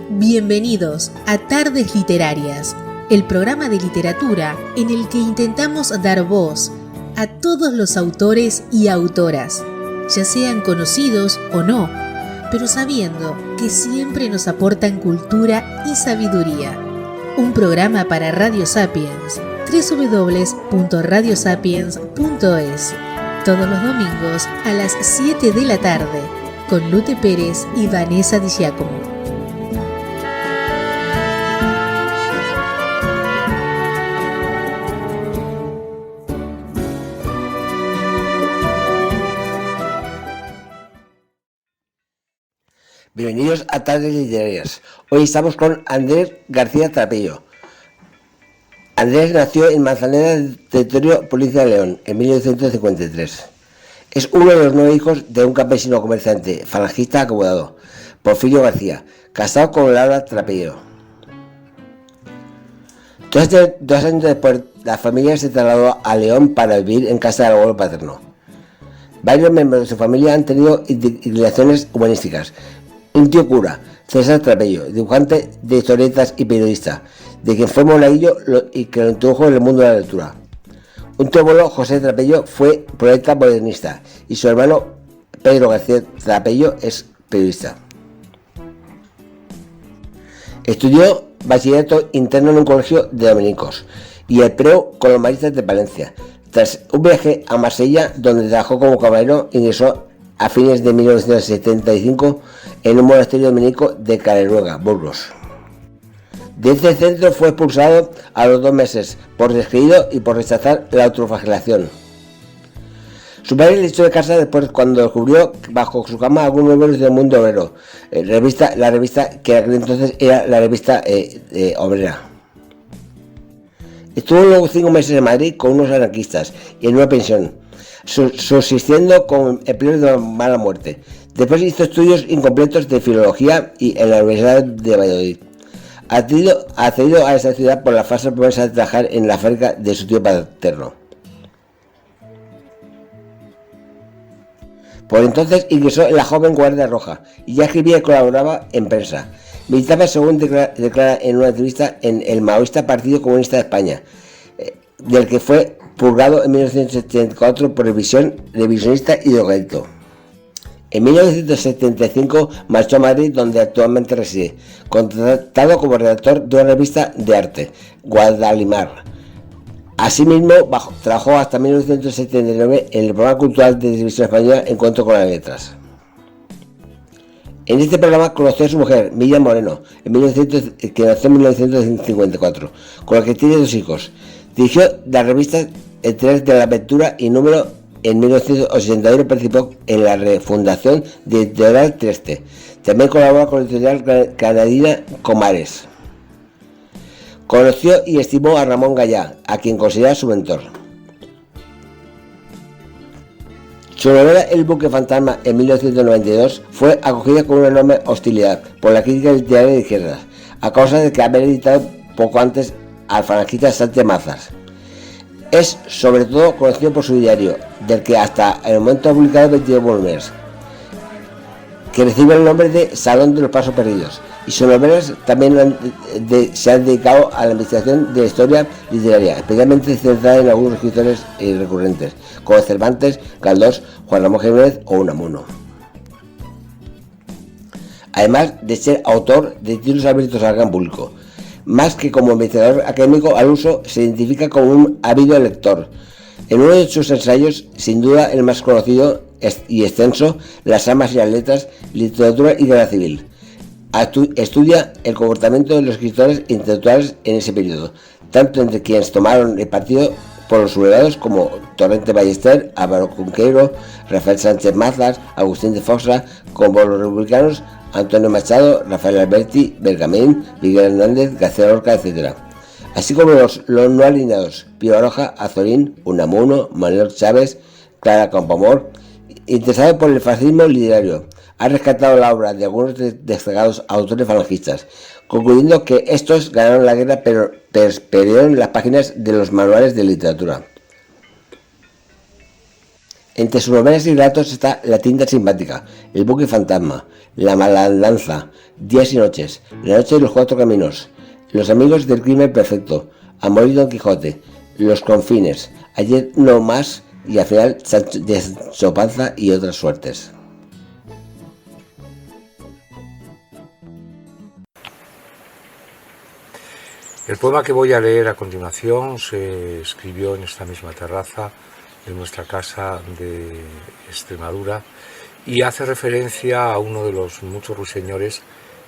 Bienvenidos a Tardes Literarias, el programa de literatura en el que intentamos dar voz a todos los autores y autoras, ya sean conocidos o no, pero sabiendo que siempre nos aportan cultura y sabiduría. Un programa para Radio Sapiens, www.radiosapiens.es, todos los domingos a las 7 de la tarde, con Lute Pérez y Vanessa Di Giacomo. Bienvenidos a Tardes Literarias. Hoy estamos con Andrés García Trapello. Andrés nació en Manzaneda, territorio Provincia de León, en 1953. Es uno de los 9 hijos de un campesino comerciante, falangista acomodado, Porfirio García, casado con Laura Trapello. 2 años después, la familia se trasladó a León para vivir en casa del abuelo paterno. Varios miembros de su familia han tenido inclinaciones humanísticas. Un tío cura, César Trapello, dibujante de historietas y periodista, de quien fue monaguillo y que lo introdujo en el mundo de la lectura. Un tío abuelo, José Trapello, fue poeta modernista y su hermano Pedro García Trapello es periodista. Estudió bachillerato interno en un colegio de dominicos y el preu con los maristas de Palencia. Tras un viaje a Marsella, donde trabajó como camarero, ingresó a fines de 1975 en un monasterio dominico de Caleruega, Burgos. De este centro fue expulsado a los 2 meses por descreído y por rechazar la autoflagelación. Su padre le echó de casa después cuando descubrió bajo su cama algunos números del Mundo Obrero, la revista que aquel entonces era la revista obrera. Estuvo luego 5 meses en Madrid con unos anarquistas y en una pensión, subsistiendo con empleos de mala muerte. Después hizo estudios incompletos de filología y en la Universidad de Valladolid. Accedido a esa ciudad por la falsa promesa de trabajar en la fábrica de su tío paterno. Por entonces ingresó en la joven Guardia Roja y ya escribía y colaboraba en prensa. Militaba, según declara en una entrevista, en el maoísta Partido Comunista de España, del que fue purgado en 1974 por revisionista y drogadicto. En 1975 marchó a Madrid, donde actualmente reside, contratado como redactor de una revista de arte, Guadalimar. Asimismo, trabajó hasta 1979 en el programa cultural de televisión española Encuentro con las Letras. En este programa conoció a su mujer, Miriam Moreno, que nació en 1954, con la que tiene 2 hijos. Dirigió las revistas Entregas de la Aventura y Número. En 1981 participó en la refundación de Editorial Treste. También colabora con la editorial canadina Comares. Conoció y estimó a Ramón Gallá, a quien considera su mentor. Su novela El buque fantasma en 1992 fue acogida con una enorme hostilidad por la crítica literaria de izquierdas, a causa de que haber editado poco antes al falangista Sánchez Mazas. Es sobre todo conocido por su diario, del que hasta el momento ha publicado 22 volúmenes, que recibe el nombre de Salón de los Pasos Perdidos, y sus novelas también se han dedicado a la investigación de la historia literaria, especialmente centrada en algunos escritores recurrentes, como Cervantes, Galdós, Juan Ramón Jiménez o Unamuno. Además de ser autor de títulos abiertos al gran público, más que como investigador académico al uso, se identifica como un ávido lector. En uno de sus ensayos, sin duda el más conocido y extenso, Las armas y las letras, literatura y guerra civil, estudia el comportamiento de los escritores intelectuales en ese periodo, tanto entre quienes tomaron el partido por los sublevados como Torrente Ballester, Álvaro Cunqueiro, Rafael Sánchez Mazas, Agustín de Foxa, como los republicanos Antonio Machado, Rafael Alberti, Bergamín, Miguel Hernández, García Lorca, etc. Así como los no alineados, Pío Baroja, Azorín, Unamuno, Manuel Chávez, Clara Campoamor. Interesado por el fascismo literario, ha rescatado la obra de algunos destacados autores falangistas, concluyendo que estos ganaron la guerra pero perdieron las páginas de los manuales de literatura. Entre sus novelas y relatos está La tienda simpática, El buque fantasma, La malandanza, Días y noches, La noche de los cuatro caminos, Los amigos del crimen perfecto, Amor y Don Quijote, Los confines, Ayer no más y al final Sancho Panza y otras suertes. El poema que voy a leer a continuación se escribió en esta misma terraza de nuestra casa de Extremadura y hace referencia a uno de los muchos ruiseñores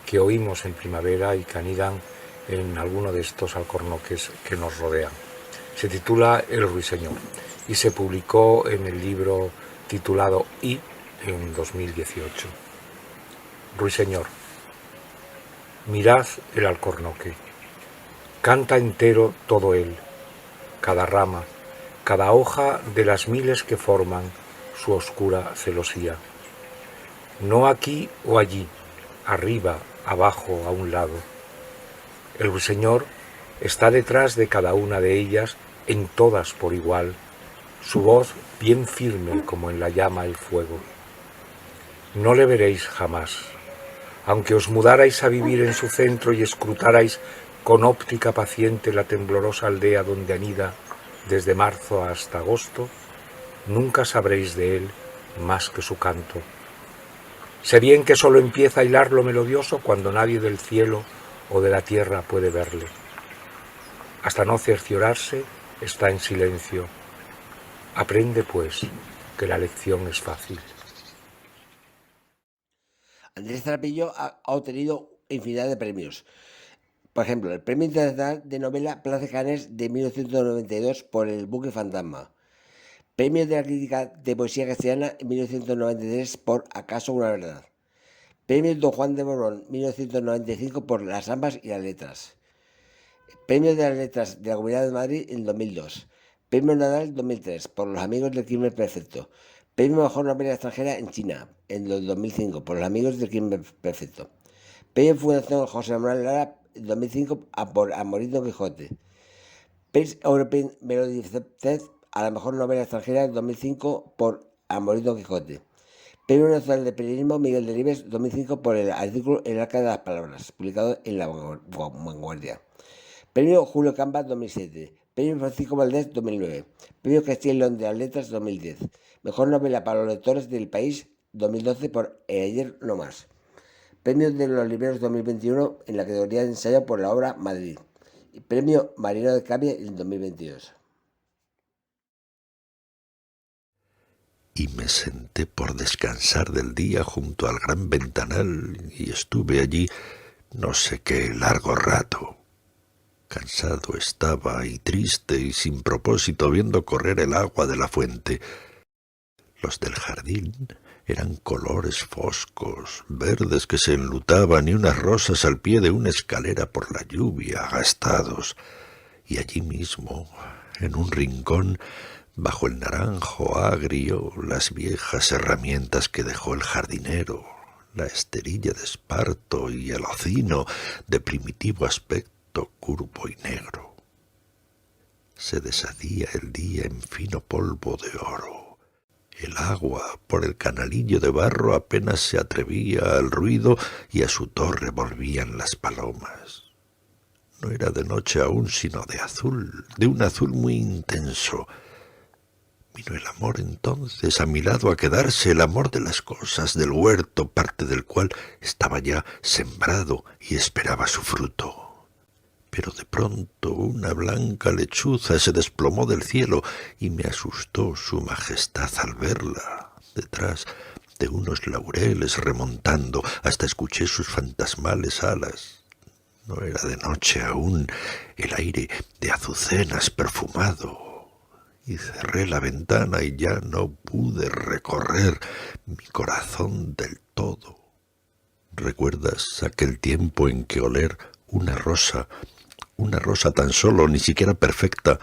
que oímos en primavera y que anidan en alguno de estos alcornoques que nos rodean. Se titula El ruiseñor y se publicó en el libro titulado I en 2018. Ruiseñor, mirad el alcornoque. Canta entero todo él, cada rama, cada hoja de las miles que forman su oscura celosía. No aquí o allí, arriba, abajo, a un lado. El ruiseñor está detrás de cada una de ellas, en todas por igual, su voz bien firme como en la llama el fuego. No le veréis jamás, aunque os mudarais a vivir en su centro y escrutarais con óptica paciente la temblorosa aldea donde anida desde marzo hasta agosto, nunca sabréis de él más que su canto. Sé bien que solo empieza a hilar lo melodioso cuando nadie del cielo o de la tierra puede verle. Hasta no cerciorarse está en silencio. Aprende, pues, que la lección es fácil. Andrés Trapillo ha obtenido infinidad de premios. Por ejemplo, el Premio Internacional de Novela Plaza Cannes de 1992 por El buque fantasma. Premio de la Crítica de Poesía Castellana en 1993 por Acaso una verdad. Premio Don Juan de Borbón 1995 por Las ambas y las letras. Premio de las letras de la Comunidad de Madrid en 2002. Premio Nadal 2003 por Los amigos del crimen perfecto. Premio Mejor Novela Extranjera en China en 2005 por Los amigos del crimen perfecto. Premio Fundación José Manuel Lara 2005 por Amor y Don Quijote. Prix European Melody Fest a la mejor novela extranjera en 2005 por Amor y Don Quijote. Premio Nacional de Periodismo Miguel Delibes 2005 por el artículo El arca de las palabras, publicado en La Vanguardia. Premio Julio Camba 2007. Premio Francisco Valdés 2009. Premio Castilla y León de las Letras 2010. Mejor novela para los lectores del país 2012 por Ayer no más. Premio de los Libreros 2021 en la categoría de ensayo por la obra Madrid. Y Premio Marino de Cavia en 2022. Y me senté por descansar del día junto al gran ventanal y estuve allí no sé qué largo rato. Cansado estaba y triste y sin propósito viendo correr el agua de la fuente. Los del jardín eran colores foscos, verdes que se enlutaban y unas rosas al pie de una escalera por la lluvia, gastados. Y allí mismo, en un rincón, bajo el naranjo agrio, las viejas herramientas que dejó el jardinero, la esterilla de esparto y el hocino de primitivo aspecto curvo y negro. Se deshacía el día en fino polvo de oro. El agua, por el canalillo de barro, apenas se atrevía al ruido y a su torre volvían las palomas. No era de noche aún, sino de azul, de un azul muy intenso. Vino el amor entonces a mi lado a quedarse, el amor de las cosas, del huerto, parte del cual estaba ya sembrado y esperaba su fruto. Pero de pronto una blanca lechuza se desplomó del cielo y me asustó su majestad al verla, detrás de unos laureles remontando, hasta escuché sus fantasmales alas. No era de noche aún, el aire de azucenas perfumado, y cerré la ventana y ya no pude recorrer mi corazón del todo. ¿Recuerdas aquel tiempo en que oler una rosa tan solo, ni siquiera perfecta,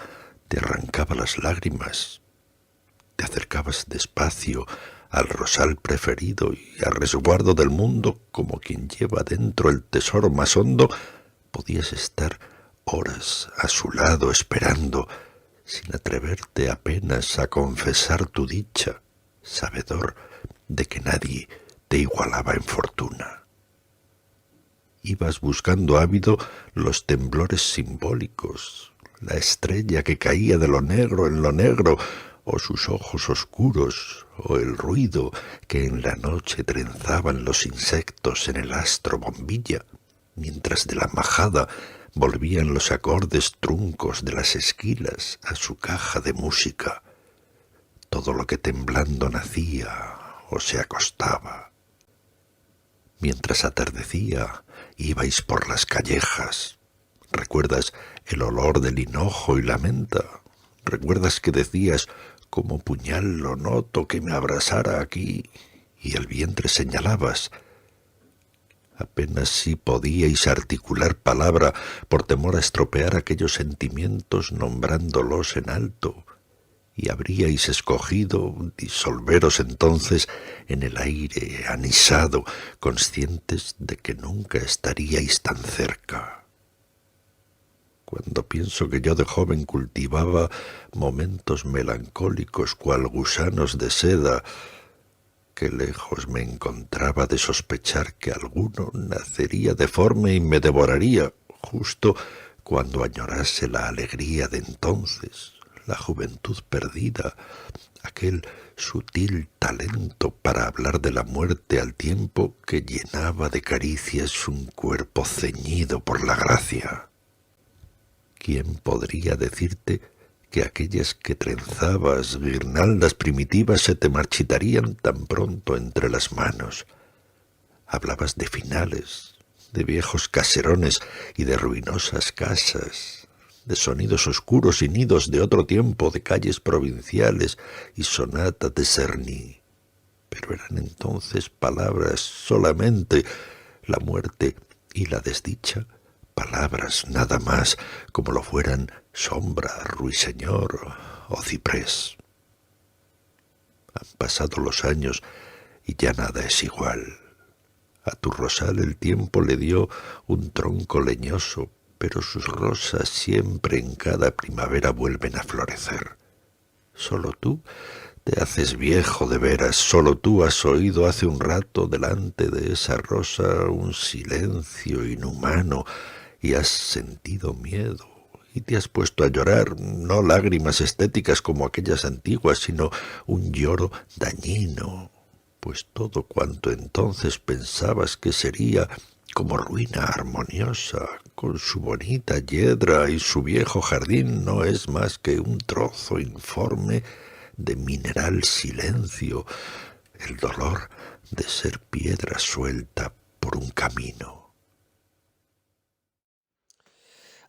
te arrancaba las lágrimas? Te acercabas despacio al rosal preferido y a resguardo del mundo, como quien lleva dentro el tesoro más hondo, podías estar horas a su lado esperando, sin atreverte apenas a confesar tu dicha, sabedor de que nadie te igualaba en fortuna. Ibas buscando ávido los temblores simbólicos, la estrella que caía de lo negro en lo negro, o sus ojos oscuros, o el ruido que en la noche trenzaban los insectos en el astro bombilla, mientras de la majada volvían los acordes truncos de las esquilas a su caja de música. Todo lo que temblando nacía o se acostaba. Mientras atardecía, ibais por las callejas. ¿Recuerdas el olor del hinojo y la menta? ¿Recuerdas que decías, como puñal lo noto que me abrasara aquí? Y el vientre señalabas. Apenas si podíais articular palabra por temor a estropear aquellos sentimientos nombrándolos en alto. Y habríais escogido disolveros entonces en el aire anisado, conscientes de que nunca estaríais tan cerca. Cuando pienso que yo de joven cultivaba momentos melancólicos cual gusanos de seda, qué lejos me encontraba de sospechar que alguno nacería deforme y me devoraría, justo cuando añorase la alegría de entonces, la juventud perdida, aquel sutil talento para hablar de la muerte al tiempo que llenaba de caricias un cuerpo ceñido por la gracia. ¿Quién podría decirte que aquellas que trenzabas, guirnaldas primitivas, se te marchitarían tan pronto entre las manos? Hablabas de finales, de viejos caserones y de ruinosas casas, de sonidos oscuros y nidos de otro tiempo, de calles provinciales y sonatas de Cerny. Pero eran entonces palabras solamente, la muerte y la desdicha, palabras nada más, como lo fueran sombra, ruiseñor o ciprés. Han pasado los años y ya nada es igual. A tu rosal el tiempo le dio un tronco leñoso, pero sus rosas siempre en cada primavera vuelven a florecer. Solo tú te haces viejo de veras, solo tú has oído hace un rato delante de esa rosa un silencio inhumano y has sentido miedo y te has puesto a llorar, no lágrimas estéticas como aquellas antiguas, sino un lloro dañino, pues todo cuanto entonces pensabas que sería como ruina armoniosa, con su bonita yedra y su viejo jardín, no es más que un trozo informe de mineral silencio, el dolor de ser piedra suelta por un camino.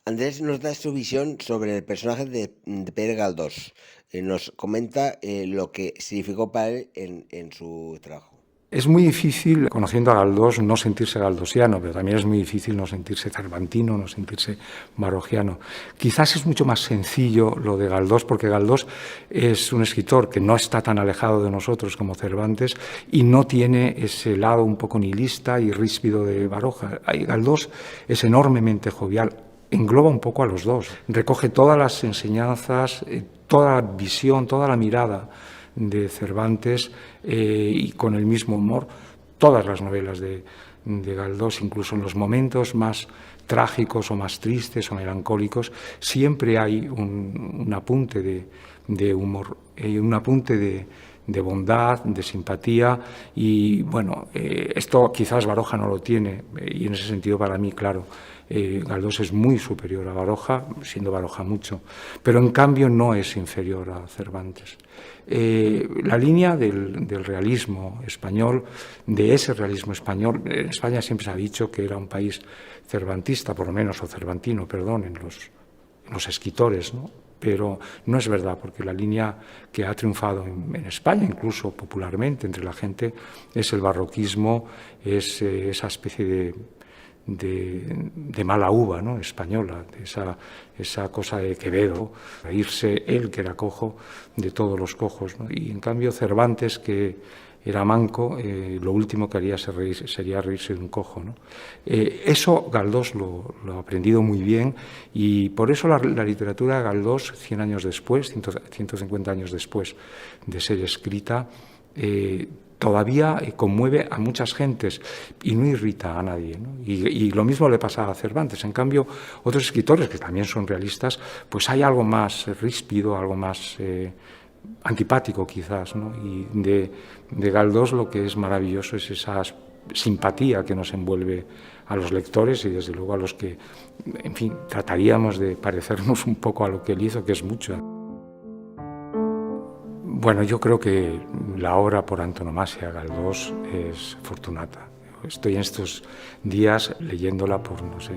Andrés nos da su visión sobre el personaje de Pere Galdós. Nos comenta lo que significó para él en su trabajo. Es muy difícil, conociendo a Galdós, no sentirse galdosiano, pero también es muy difícil no sentirse cervantino, no sentirse barogiano. Quizás es mucho más sencillo lo de Galdós, porque Galdós es un escritor que no está tan alejado de nosotros como Cervantes y no tiene ese lado un poco nihilista y ríspido de Baroja. Galdós es enormemente jovial, engloba un poco a los dos, recoge todas las enseñanzas, toda la visión, toda la mirada de Cervantes y con el mismo humor. Todas las novelas de Galdós, incluso en los momentos más trágicos o más tristes o melancólicos, siempre hay un apunte de humor, un apunte de bondad, de simpatía y bueno, esto quizás Baroja no lo tiene y en ese sentido para mí, claro, Galdós es muy superior a Baroja, siendo Baroja mucho, pero en cambio no es inferior a Cervantes. La línea del realismo español, de ese realismo español, en España siempre se ha dicho que era un país cervantista, por lo menos, o cervantino, perdón, en los escritores, ¿no? Pero no es verdad, porque la línea que ha triunfado en España, incluso popularmente entre la gente, es el barroquismo, es esa especie de mala uva, ¿no?, española, de esa cosa de Quevedo, reírse él, que era cojo, de todos los cojos, ¿no? Y en cambio Cervantes, que era manco, lo último que haría sería reírse de un cojo, ¿no? Eso Galdós lo ha aprendido muy bien y por eso la literatura de Galdós, 100 años después, 150 años después de ser escrita, todavía conmueve a muchas gentes y no irrita a nadie, ¿no? Y lo mismo le pasa a Cervantes. En cambio, otros escritores que también son realistas, pues hay algo más ríspido, algo más antipático quizás, ¿no? Y de Galdós lo que es maravilloso es esa simpatía que nos envuelve a los lectores y desde luego a los que, en fin, trataríamos de parecernos un poco a lo que él hizo, que es mucho. Bueno, yo creo que la obra por antonomasia Galdós es Fortunata. Estoy en estos días leyéndola por, no sé,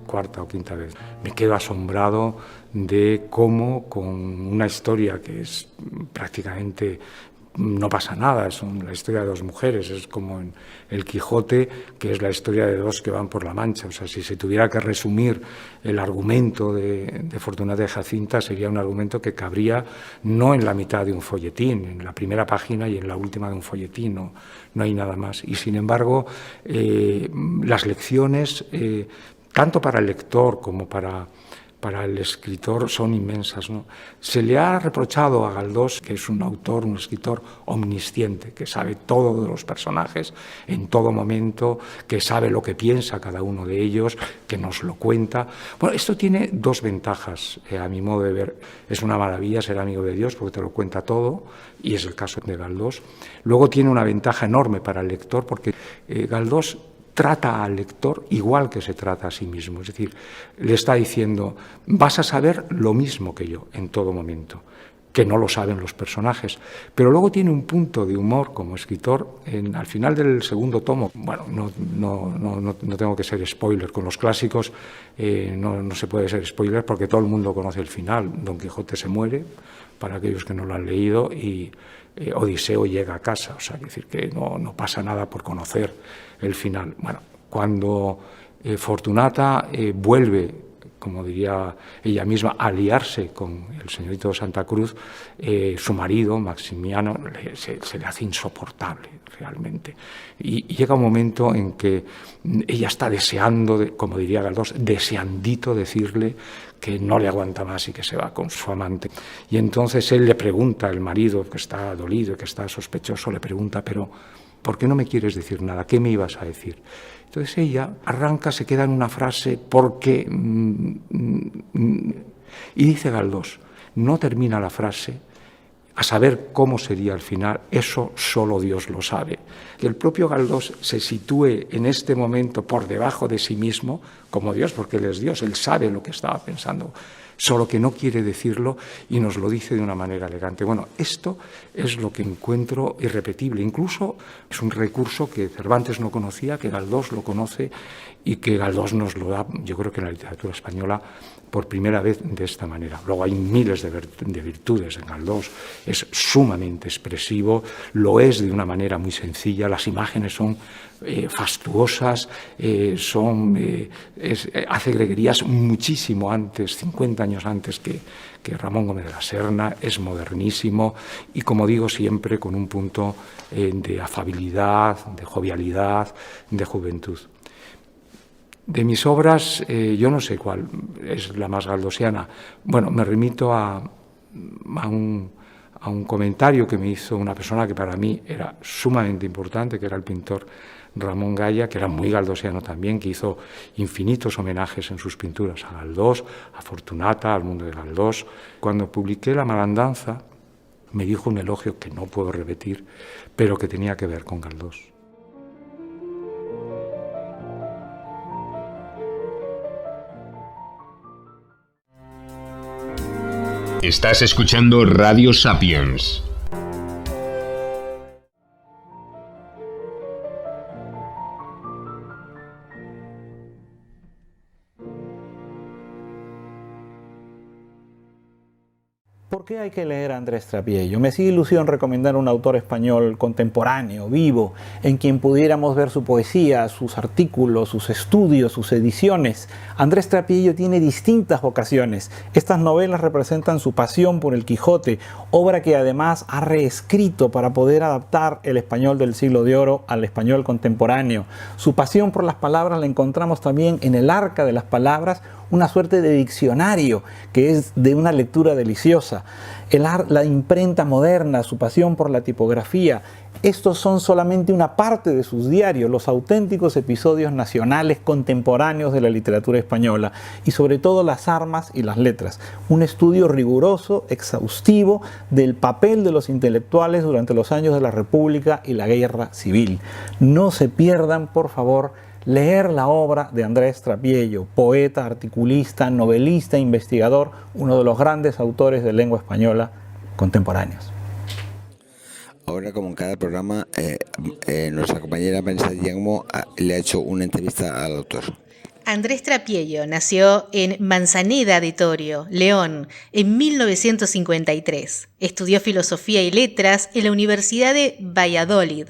cuarta o quinta vez. Me quedo asombrado de cómo, con una historia que es prácticamente... no pasa nada, es la historia de dos mujeres, es como en El Quijote, que es la historia de dos que van por la Mancha. O sea, si se tuviera que resumir el argumento de Fortunata y Jacinta, sería un argumento que cabría no en la mitad de un folletín, en la primera página y en la última de un folletín, no hay nada más. Y sin embargo, las lecciones, tanto para el lector como para el escritor son inmensas, ¿no? Se le ha reprochado a Galdós que es un autor, un escritor omnisciente, que sabe todo de los personajes en todo momento, que sabe lo que piensa cada uno de ellos, que nos lo cuenta. Bueno, esto tiene dos ventajas, a mi modo de ver. Es una maravilla ser amigo de Dios porque te lo cuenta todo, y es el caso de Galdós. Luego tiene una ventaja enorme para el lector porque Galdós trata al lector igual que se trata a sí mismo. Es decir, le está diciendo, vas a saber lo mismo que yo en todo momento, que no lo saben los personajes. Pero luego tiene un punto de humor como escritor. Al final del segundo tomo, bueno, no tengo que ser spoiler, con los clásicos no se puede ser spoiler porque todo el mundo conoce el final. Don Quijote se muere, para aquellos que no lo han leído, y Odiseo llega a casa. O sea, es decir, que no pasa nada por conocer el final. Bueno, cuando Fortunata vuelve, como diría ella misma, a aliarse con el señorito de Santa Cruz, su marido, Maximiano, se le hace insoportable realmente. Y llega un momento en que ella está deseando, como diría Galdós, deseandito decirle que no le aguanta más y que se va con su amante. Y entonces él le pregunta, el marido, que está dolido, que está sospechoso, le pregunta, pero ¿por qué no me quieres decir nada? ¿Qué me ibas a decir? Entonces ella arranca, se queda en una frase, porque... y dice Galdós, no termina la frase, a saber cómo sería el final, eso solo Dios lo sabe. Que el propio Galdós se sitúe en este momento por debajo de sí mismo, como Dios, porque Él es Dios, Él sabe lo que estaba pensando, solo que no quiere decirlo y nos lo dice de una manera elegante. Bueno, esto es lo que encuentro irrepetible. Incluso es un recurso que Cervantes no conocía, que Galdós lo conoce y que Galdós nos lo da, yo creo que en la literatura española, por primera vez de esta manera. Luego hay miles de virtudes en Galdós, es sumamente expresivo, lo es de una manera muy sencilla, las imágenes son fastuosas, hace greguerías muchísimo antes, 50 años antes que Ramón Gómez de la Serna, es modernísimo y, como digo, siempre con un punto de afabilidad, de jovialidad, de juventud. De mis obras, yo no sé cuál es la más galdosiana. Bueno, me remito a un comentario que me hizo una persona que para mí era sumamente importante, que era el pintor Ramón Gaya, que era muy galdosiano también, que hizo infinitos homenajes en sus pinturas a Galdós, a Fortunata, al mundo de Galdós. Cuando publiqué La Malandanza, me dijo un elogio que no puedo repetir, pero que tenía que ver con Galdós. Estás escuchando Radio Sapiens. ¿Por qué hay que leer a Andrés Trapiello? Me sigue ilusión recomendar un autor español contemporáneo, vivo, en quien pudiéramos ver su poesía, sus artículos, sus estudios, sus ediciones. Andrés Trapiello tiene distintas vocaciones. Estas novelas representan su pasión por el Quijote, obra que además ha reescrito para poder adaptar el español del siglo de oro al español contemporáneo. Su pasión por las palabras la encontramos también en El Arca de las Palabras, una suerte de diccionario que es de una lectura deliciosa. La imprenta moderna, su pasión por la tipografía, estos son solamente una parte de sus diarios, los auténticos episodios nacionales contemporáneos de la literatura española y sobre todo las armas y las letras. Un estudio riguroso, exhaustivo del papel de los intelectuales durante los años de la República y la Guerra Civil. No se pierdan, por favor, leer la obra de Andrés Trapiello, poeta, articulista, novelista, investigador, uno de los grandes autores de lengua española contemporáneos. Ahora, como en cada programa, nuestra compañera Vanessa Diagmo le ha hecho una entrevista al autor. Andrés Trapiello nació en Manzaneda de Torio, León, en 1953. Estudió Filosofía y Letras en la Universidad de Valladolid.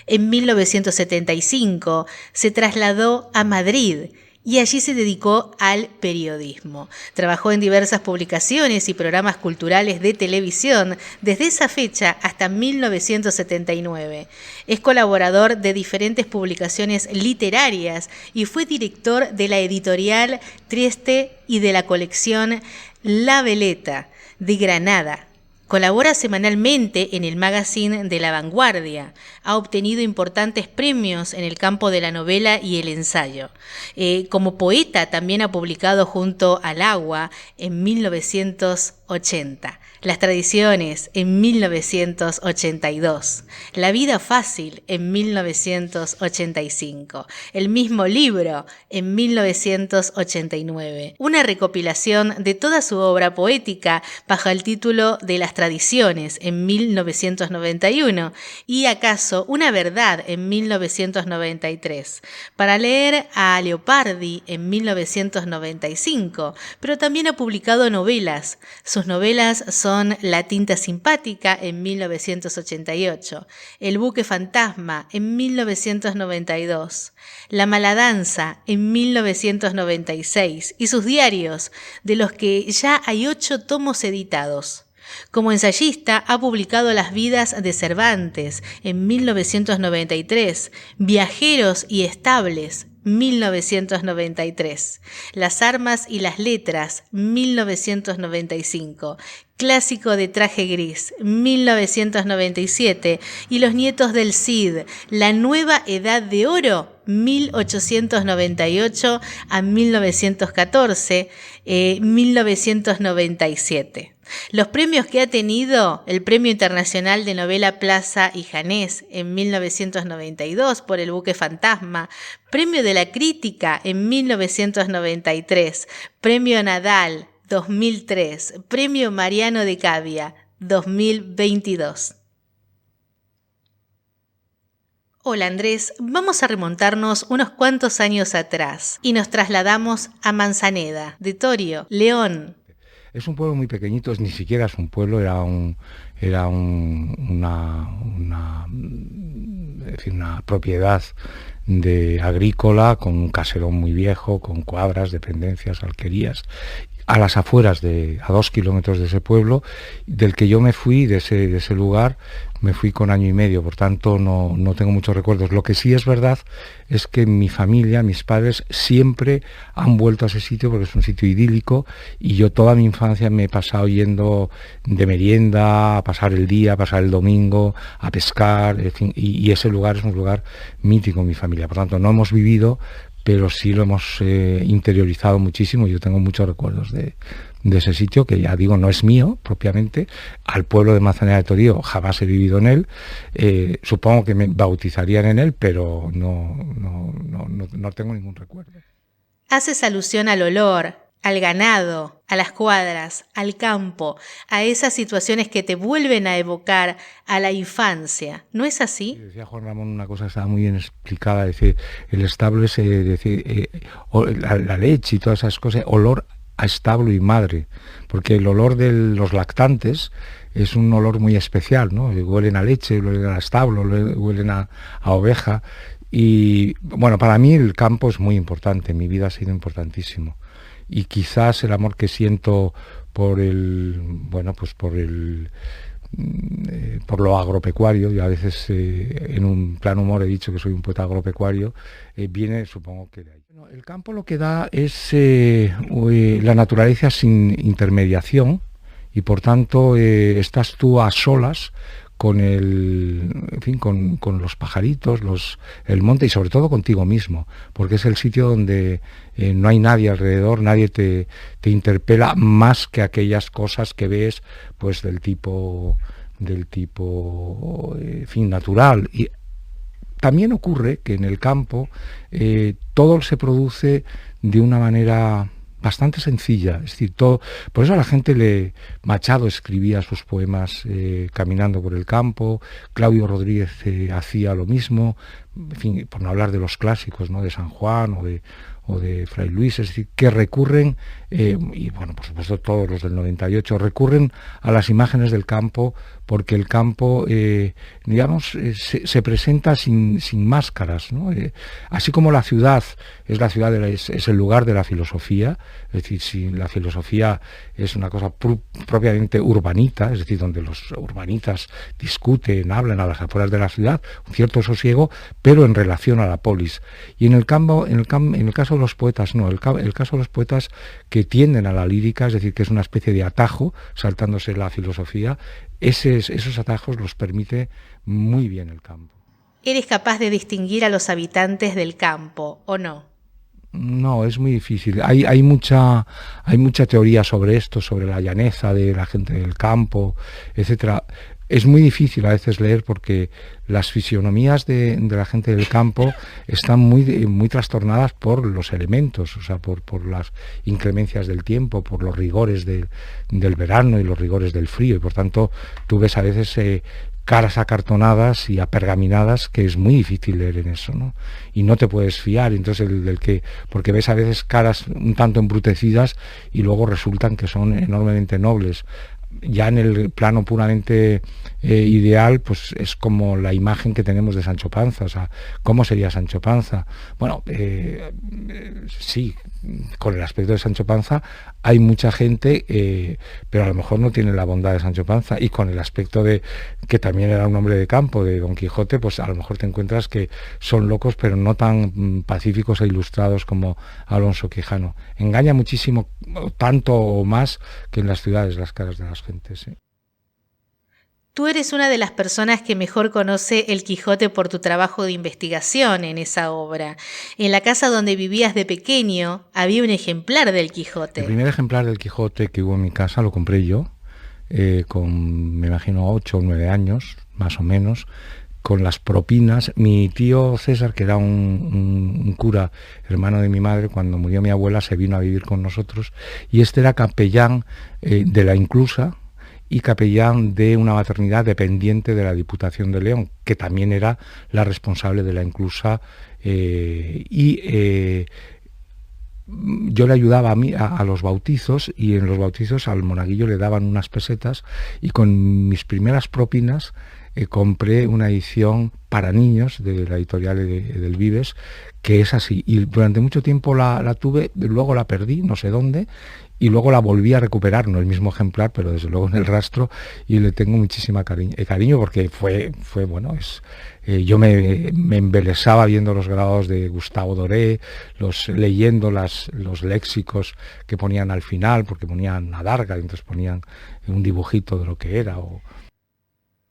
En 1975 se trasladó a Madrid y allí se dedicó al periodismo. Trabajó en diversas publicaciones y programas culturales de televisión desde esa fecha hasta 1979. Es colaborador de diferentes publicaciones literarias y fue director de la editorial Trieste y de la colección La Veleta de Granada. Colabora semanalmente en el magazine de La Vanguardia. Ha obtenido importantes premios en el campo de la novela y el ensayo. Como poeta también ha publicado junto al Agua en 1980. Las Tradiciones en 1982. La Vida Fácil en 1985. El mismo libro en 1989. Una recopilación de toda su obra poética bajo el título de Las Tradiciones en 1991 y Acaso una verdad en 1993. Para leer a Leopardi en 1995, pero también ha publicado novelas. Sus novelas son La tinta simpática en 1988, El buque fantasma en 1992, La mala danza en 1996 y sus diarios, de los que ya hay 8 tomos editados. Como ensayista ha publicado Las vidas de Cervantes en 1993, Viajeros y estables 1993, Las armas y las letras 1995, Clásico de traje gris 1997 y Los nietos del Cid, La nueva edad de oro 1898 a 1914, 1997. Los premios que ha tenido: el Premio Internacional de Novela Plaza y Janés en 1992 por El buque fantasma, Premio de la Crítica en 1993, Premio Nadal 2003, Premio Mariano de Cavia 2022. Hola Andrés, vamos a remontarnos unos cuantos años atrás y nos trasladamos a Manzaneda de Torio, León. Es un pueblo muy pequeñito, ni siquiera es un pueblo, era una propiedad agrícola con un caserón muy viejo, con cuadras, dependencias, alquerías, a las afueras, a 2 kilómetros de ese pueblo, del que yo me fui, de ese lugar, me fui con 1 año y medio, por tanto no tengo muchos recuerdos. Lo que sí es verdad es que mi familia, mis padres, siempre han vuelto a ese sitio porque es un sitio idílico y yo toda mi infancia me he pasado yendo de merienda, a pasar el día, a pasar el domingo, a pescar, en fin, y ese lugar es un lugar mítico en mi familia. Por tanto, no hemos vivido, pero sí lo hemos interiorizado muchísimo. Yo tengo muchos recuerdos de ese sitio, que ya digo, no es mío propiamente. Al pueblo de Manzaneda de Torio jamás he vivido en él. Supongo que me bautizarían en él, pero no tengo ningún recuerdo. Haces alusión al olor, al ganado, a las cuadras, al campo, a esas situaciones que te vuelven a evocar a la infancia. ¿No es así? Sí, decía Juan Ramón una cosa que estaba muy bien explicada, decir, el establo es la leche y todas esas cosas, olor a establo y madre, porque el olor de los lactantes es un olor muy especial, ¿no? Huelen a leche, huelen a establo, huelen a oveja. Y bueno, para mí el campo es muy importante, mi vida ha sido importantísimo. Y quizás el amor que siento por lo agropecuario, y a veces en un plan humor he dicho que soy un poeta agropecuario, viene, supongo que de ahí. El campo lo que da es la naturaleza sin intermediación y por tanto estás tú a solas con con los pajaritos, el monte y sobre todo contigo mismo, porque es el sitio donde no hay nadie alrededor, nadie te interpela más que aquellas cosas que ves pues del tipo natural. Y también ocurre que en el campo todo se produce de una manera bastante sencilla, es decir, todo, por eso a la gente Machado escribía sus poemas caminando por el campo, Claudio Rodríguez hacía lo mismo, en fin, por no hablar de los clásicos, ¿no?, de San Juan o de Fray Luis, es decir, que recurren, y bueno, por supuesto todos los del 98, recurren a las imágenes del campo, porque el campo, se presenta sin máscaras, ¿no? Así como la ciudad es el lugar de la filosofía, es decir, si la filosofía es una cosa propiamente urbanita, es decir, donde los urbanitas discuten, hablan a las afueras de la ciudad, un cierto sosiego, pero en relación a la polis. Y en el caso de los poetas, no, el caso de los poetas que tienden a la lírica, es decir, que es una especie de atajo, saltándose la filosofía, esos atajos los permite muy bien el campo. ¿Eres capaz de distinguir a los habitantes del campo o no? No, es muy difícil. Hay mucha teoría sobre esto, sobre la llaneza de la gente del campo, etcétera. Es muy difícil a veces leer porque las fisionomías de la gente del campo están muy trastornadas por los elementos, o sea, por las inclemencias del tiempo, por los rigores del verano y los rigores del frío, y por tanto tú ves a veces caras acartonadas y apergaminadas que es muy difícil leer en eso, ¿no? Y no te puedes fiar, entonces porque ves a veces caras un tanto embrutecidas y luego resultan que son enormemente nobles. Ya en el plano puramente ideal, pues es como la imagen que tenemos de Sancho Panza, o sea, ¿cómo sería Sancho Panza? Bueno, sí, con el aspecto de Sancho Panza hay mucha gente, pero a lo mejor no tiene la bondad de Sancho Panza, y con el aspecto de que también era un hombre de campo, de Don Quijote, pues a lo mejor te encuentras que son locos, pero no tan pacíficos e ilustrados como Alonso Quijano. Engaña muchísimo, tanto o más que en las ciudades, las caras de las gentes, sí. Tú eres una de las personas que mejor conoce el Quijote por tu trabajo de investigación en esa obra. En la casa donde vivías de pequeño había un ejemplar del Quijote. El primer ejemplar del Quijote que hubo en mi casa lo compré yo, con, me imagino, 8 o 9 años, más o menos, con las propinas. Mi tío César, que era un cura, hermano de mi madre, cuando murió mi abuela se vino a vivir con nosotros, y este era capellán de la Inclusa, y capellán de una maternidad dependiente de la Diputación de León, que también era la responsable de la Inclusa, yo le ayudaba a los bautizos, y en los bautizos al monaguillo le daban unas pesetas, y con mis primeras propinas compré una edición para niños de la editorial del Vives, que es así, y durante mucho tiempo la tuve, luego la perdí, no sé dónde, y luego la volví a recuperar, no el mismo ejemplar, pero desde luego en el rastro, y le tengo muchísima cariño porque fue bueno, yo me embelesaba viendo los grabados de Gustavo Doré, leyendo los léxicos que ponían al final, porque ponían adarga, y entonces ponían un dibujito de lo que era.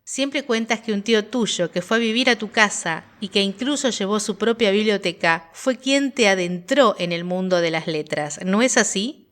Siempre cuentas que un tío tuyo que fue a vivir a tu casa y que incluso llevó su propia biblioteca fue quien te adentró en el mundo de las letras. ¿No es así?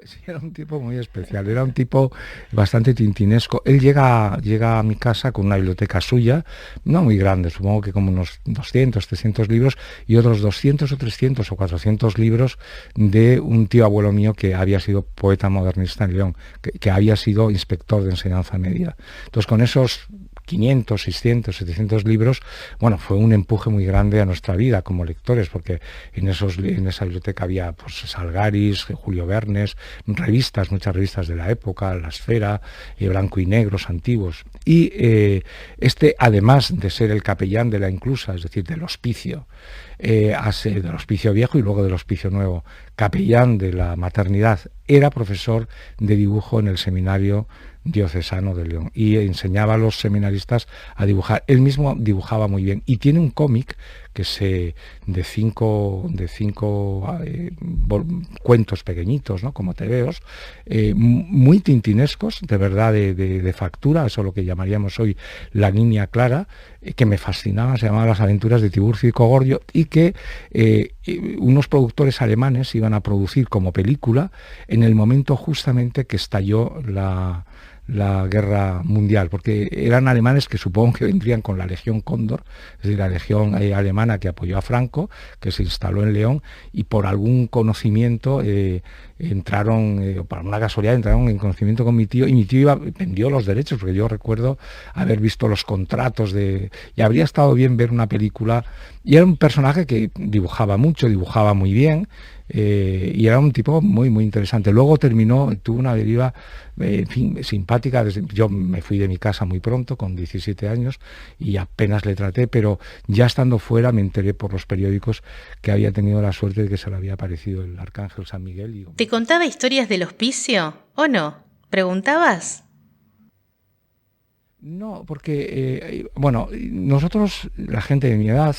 Sí, era un tipo muy especial, era un tipo bastante tintinesco. Él llega a mi casa con una biblioteca suya, no muy grande, supongo que como unos 200, 300 libros, y otros 200 o 300 o 400 libros de un tío abuelo mío que había sido poeta modernista en León, que había sido inspector de enseñanza media. Entonces, con esos 500, 600, 700 libros, bueno, fue un empuje muy grande a nuestra vida como lectores, porque en esa biblioteca había pues Salgaris, Julio Vernes, revistas, muchas revistas de la época, La Esfera, blanco y negros antiguos. Y además de ser el capellán de la Inclusa, es decir, del hospicio, del hospicio viejo y luego del hospicio nuevo, capellán de la maternidad, era profesor de dibujo en el seminario diocesano de León y enseñaba a los seminaristas a dibujar. Él mismo dibujaba muy bien y tiene un cómic que sé de cinco cuentos pequeñitos, ¿no? Como tebeos, muy tintinescos, de verdad de factura, eso es lo que llamaríamos hoy la niña clara, que me fascinaba, se llamaba Las aventuras de Tiburcio y Cogorrio, y que unos productores alemanes iban a producir como película en el momento justamente que estalló la guerra mundial, porque eran alemanes que supongo que vendrían con la Legión Cóndor, es decir, la legión alemana que apoyó a Franco, que se instaló en León, y por algún conocimiento entraron, por una casualidad entraron en conocimiento con mi tío, y mi tío vendió los derechos, porque yo recuerdo haber visto los contratos y habría estado bien ver una película, y era un personaje que dibujaba mucho, dibujaba muy bien, y era un tipo muy muy interesante. Luego tuvo una deriva en fin, simpática. Yo me fui de mi casa muy pronto, con 17 años, y apenas le traté, pero ya estando fuera me enteré por los periódicos que había tenido la suerte de que se le había aparecido el arcángel San Miguel. ¿Te contaba historias del hospicio o no? ¿Preguntabas? No, porque, bueno, nosotros, la gente de mi edad,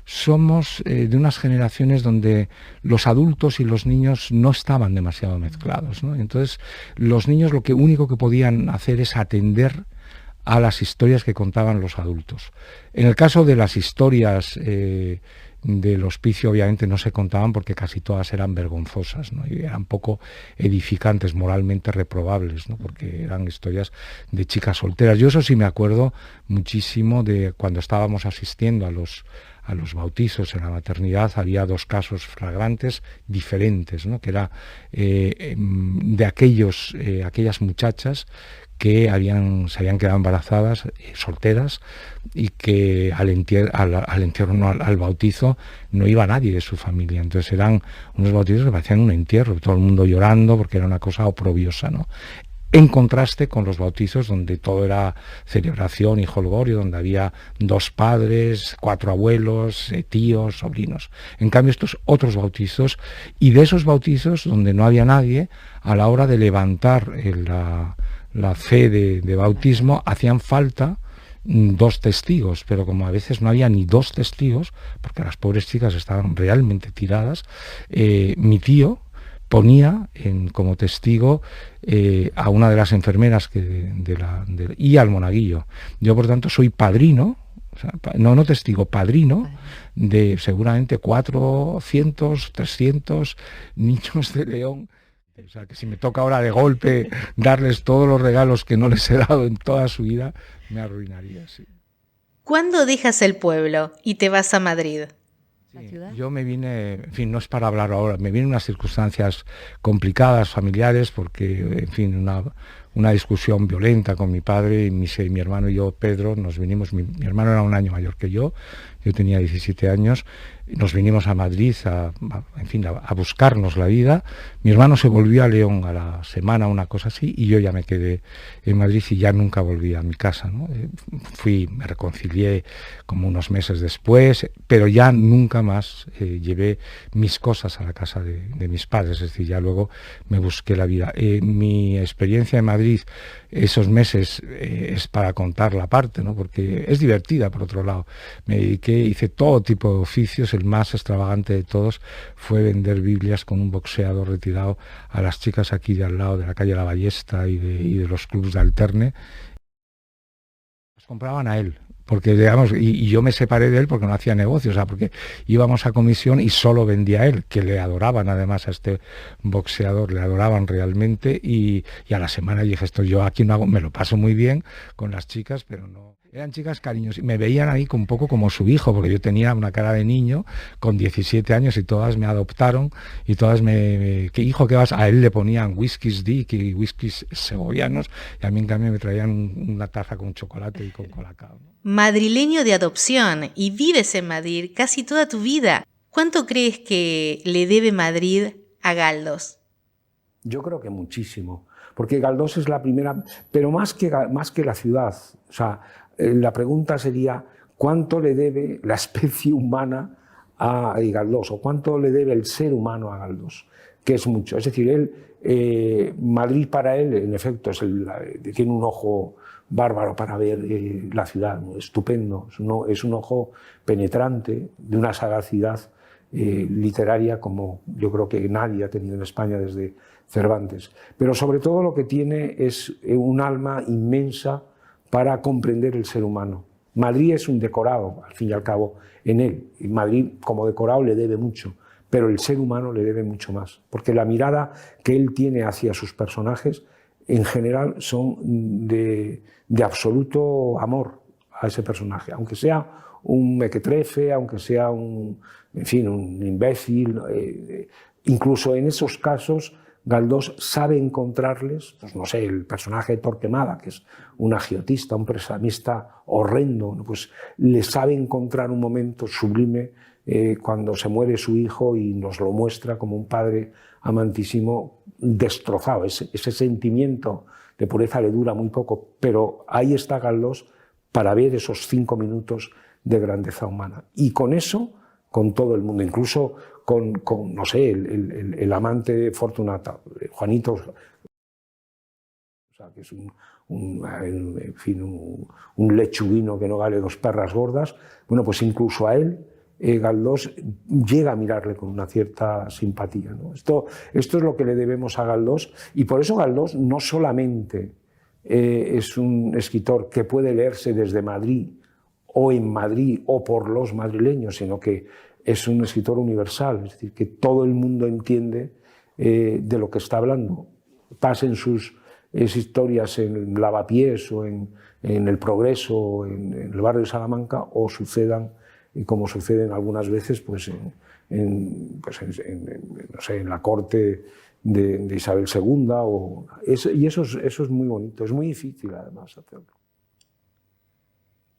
somos de unas generaciones donde los adultos y los niños no estaban demasiado mezclados, ¿no? Entonces, los niños lo único que podían hacer es atender a las historias que contaban los adultos. En el caso de las historias del hospicio, obviamente no se contaban porque casi todas eran vergonzosas, ¿no? Y eran poco edificantes, moralmente reprobables, ¿no? Porque eran historias de chicas solteras. Yo eso sí me acuerdo muchísimo de cuando estábamos asistiendo a los bautizos en la maternidad. Había dos casos flagrantes diferentes, ¿no? Que era de aquellas muchachas que se habían quedado embarazadas, solteras, y que al bautizo no iba nadie de su familia. Entonces eran unos bautizos que parecían un entierro, todo el mundo llorando porque era una cosa oprobiosa, ¿no? En contraste con los bautizos donde todo era celebración y jolgorio, donde había 2 padres, 4 abuelos, tíos, sobrinos. En cambio, estos otros bautizos, y de esos bautizos donde no había nadie, a la hora de levantar la fe de bautismo, hacían falta 2 testigos, pero como a veces no había ni 2 testigos, porque las pobres chicas estaban realmente tiradas, mi tío ponía como testigo a una de las enfermeras y al monaguillo. Yo, por tanto, soy padrino, o sea, no testigo, padrino de seguramente 400, 300 niños de León. O sea, que si me toca ahora de golpe darles todos los regalos que no les he dado en toda su vida, me arruinaría, sí. ¿Cuándo dejas el pueblo y te vas a Madrid? Sí, yo me vine, en fin, no es para hablar ahora, me vine en unas circunstancias complicadas, familiares, porque, en fin, una discusión violenta con mi padre, y mi hermano y yo, Pedro, nos vinimos, mi hermano era un año mayor que yo tenía 17 años, nos vinimos a Madrid a buscarnos la vida. Mi hermano se volvió a León a la semana, una cosa así, y yo ya me quedé en Madrid y ya nunca volví a mi casa, ¿no? Me reconcilié como unos meses después, pero ya nunca más llevé mis cosas a la casa de mis padres, es decir, ya luego me busqué la vida. Mi experiencia en Madrid, esos meses, es para contarla aparte, ¿no? Porque es divertida, por otro lado. Me dediqué, hice todo tipo de oficios. El más extravagante de todos fue vender Biblias con un boxeador retirado a las chicas aquí de al lado, de la calle La Ballesta y de los clubs de Alterne. Los compraban a él, porque digamos, y yo me separé de él porque no hacía negocios, o sea, porque íbamos a comisión y solo vendía a él, que le adoraban además a este boxeador, le adoraban realmente, y a la semana dije, yo aquí no hago, me lo paso muy bien con las chicas, pero no. Eran chicas cariñosas, me veían ahí un poco como su hijo, porque yo tenía una cara de niño con 17 años y todas me adoptaron, y todas ¿qué hijo que vas? A él le ponían whiskies Dick y whiskies segovianos, y a mí en cambio me traían una taza con chocolate y con colacao, ¿no? Madrileño de adopción y vives en Madrid casi toda tu vida. ¿Cuánto crees que le debe Madrid a Galdós? Yo creo que muchísimo, porque Galdós es la primera, pero más que la ciudad, o sea, la pregunta sería ¿cuánto le debe la especie humana a Galdós? ¿O cuánto le debe el ser humano a Galdós? Que es mucho. Es decir, Madrid para él, en efecto, tiene un ojo bárbaro para ver la ciudad, ¿no? Estupendo, es un ojo penetrante, de una sagacidad literaria como yo creo que nadie ha tenido en España desde Cervantes. Pero sobre todo lo que tiene es un alma inmensa para comprender el ser humano. Madrid es un decorado, al fin y al cabo, en él. Y Madrid, como decorado, le debe mucho, pero el ser humano le debe mucho más, porque la mirada que él tiene hacia sus personajes, en general, son de absoluto amor a ese personaje, aunque sea un mequetrefe, aunque sea un imbécil. Incluso en esos casos, Galdós sabe encontrarles, pues no sé, el personaje de Torquemada, que es un agiotista, un prestamista horrendo, pues le sabe encontrar un momento sublime cuando se muere su hijo y nos lo muestra como un padre amantísimo destrozado. Ese sentimiento de pureza le dura muy poco, pero ahí está Galdós para ver esos 5 minutos de grandeza humana. Y con eso, con todo el mundo, incluso con no sé, el amante de Fortunata, Juanito, o sea, que es un lechuguino que no vale 2 perras gordas. Bueno, pues incluso a él Galdós llega a mirarle con una cierta simpatía, ¿no? Esto es lo que le debemos a Galdós, y por eso Galdós no solamente es un escritor que puede leerse desde Madrid o en Madrid o por los madrileños, sino que es un escritor universal, es decir, que todo el mundo entiende de lo que está hablando. Pasen sus historias en Lavapiés o en El Progreso o en el barrio de Salamanca, o sucedan, como suceden algunas veces, pues no sé, en la corte de Isabel II. Y eso es muy bonito, es muy difícil además hacerlo.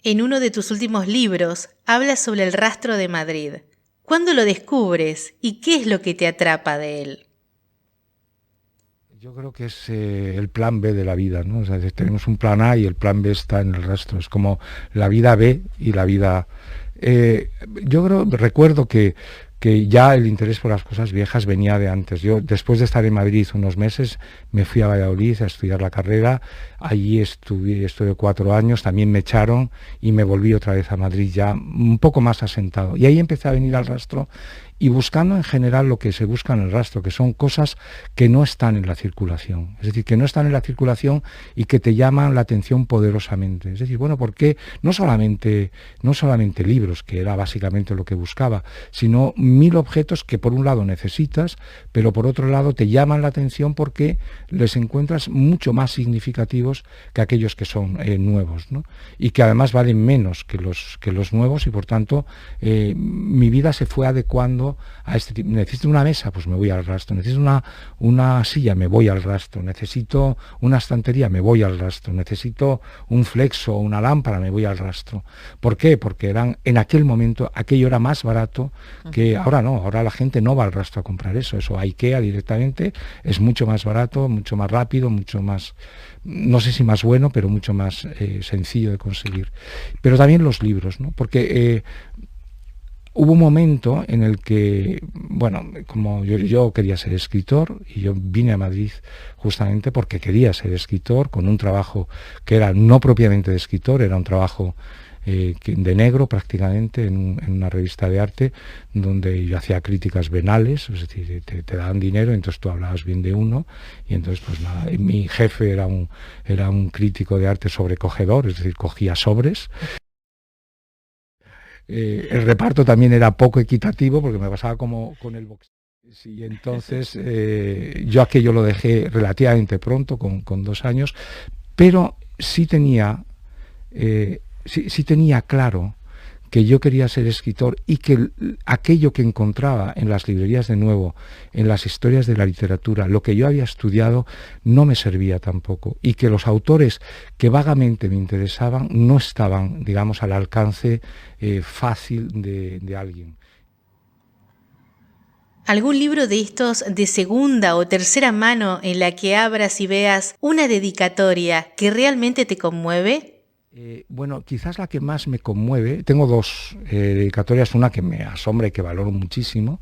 En uno de tus últimos libros hablas sobre el rastro de Madrid. ¿Cuándo lo descubres y qué es lo que te atrapa de él? Yo creo que es el plan B de la vida, ¿no? O sea, tenemos un plan A y el plan B está en el rastro. Es como la vida B y la vida... recuerdo que ya el interés por las cosas viejas venía de antes. Yo, después de estar en Madrid unos meses, me fui a Valladolid a estudiar la carrera. Allí estuve 4 años, también me echaron y me volví otra vez a Madrid ya un poco más asentado. Y ahí empecé a venir al rastro y buscando en general lo que se busca en el rastro, que son cosas que no están en la circulación. Es decir, que no están en la circulación y que te llaman la atención poderosamente. Es decir, bueno, ¿por qué no solamente libros, que era básicamente lo que buscaba, sino 1000 objetos que por un lado necesitas, pero por otro lado te llaman la atención porque les encuentras mucho más significativos que aquellos que son nuevos, ¿no? Y que además valen menos que los nuevos, y por tanto mi vida se fue adecuando a este tipo. Necesito una mesa, pues me voy al rastro. Necesito una silla, me voy al rastro. Necesito una estantería, me voy al rastro. Necesito un flexo o una lámpara, me voy al rastro. ¿Por qué? Porque en aquel momento aquello era más barato que ahora no. Ahora la gente no va al rastro a comprar eso. Eso a IKEA directamente es mucho más barato, mucho más rápido, mucho más, no sé si más bueno, pero mucho más sencillo de conseguir. Pero también los libros, ¿no? Porque hubo un momento en el que, bueno, como yo quería ser escritor, y yo vine a Madrid justamente porque quería ser escritor, con un trabajo que era no propiamente de escritor, era un trabajo de negro prácticamente en una revista de arte, donde yo hacía críticas venales, es decir, te daban dinero, entonces tú hablabas bien de uno, y entonces pues nada, mi jefe era un crítico de arte sobrecogedor, es decir, cogía sobres. El reparto también era poco equitativo porque me pasaba como con el boxeo. Sí, entonces yo aquello lo dejé relativamente pronto, con 2 años, pero sí tenía claro que yo quería ser escritor y que aquello que encontraba en las librerías de nuevo, en las historias de la literatura, lo que yo había estudiado, no me servía tampoco, y que los autores que vagamente me interesaban no estaban, digamos, al alcance fácil de alguien. ¿Algún libro de estos de segunda o tercera mano en la que abras y veas una dedicatoria que realmente te conmueve? Bueno, quizás la que más me conmueve, tengo 2 dedicatorias, una que me asombra y que valoro muchísimo,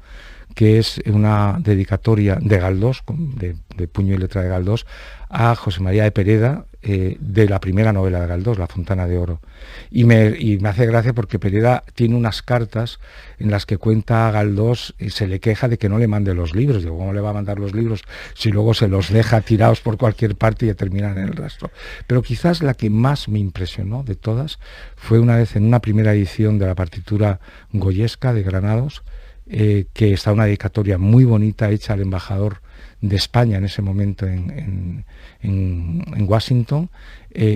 que es una dedicatoria de Galdós, de puño y letra de Galdós, a José María de Pereda, de la primera novela de Galdós, La Fontana de Oro. Y me hace gracia porque Pereda tiene unas cartas en las que cuenta a Galdós y se le queja de que no le mande los libros. Digo, ¿cómo le va a mandar los libros si luego se los deja tirados por cualquier parte y ya terminan en el rastro? Pero quizás la que más me impresionó de todas fue una vez en una primera edición de la partitura goyesca de Granados, que está una dedicatoria muy bonita hecha al embajador de España en ese momento en Washington,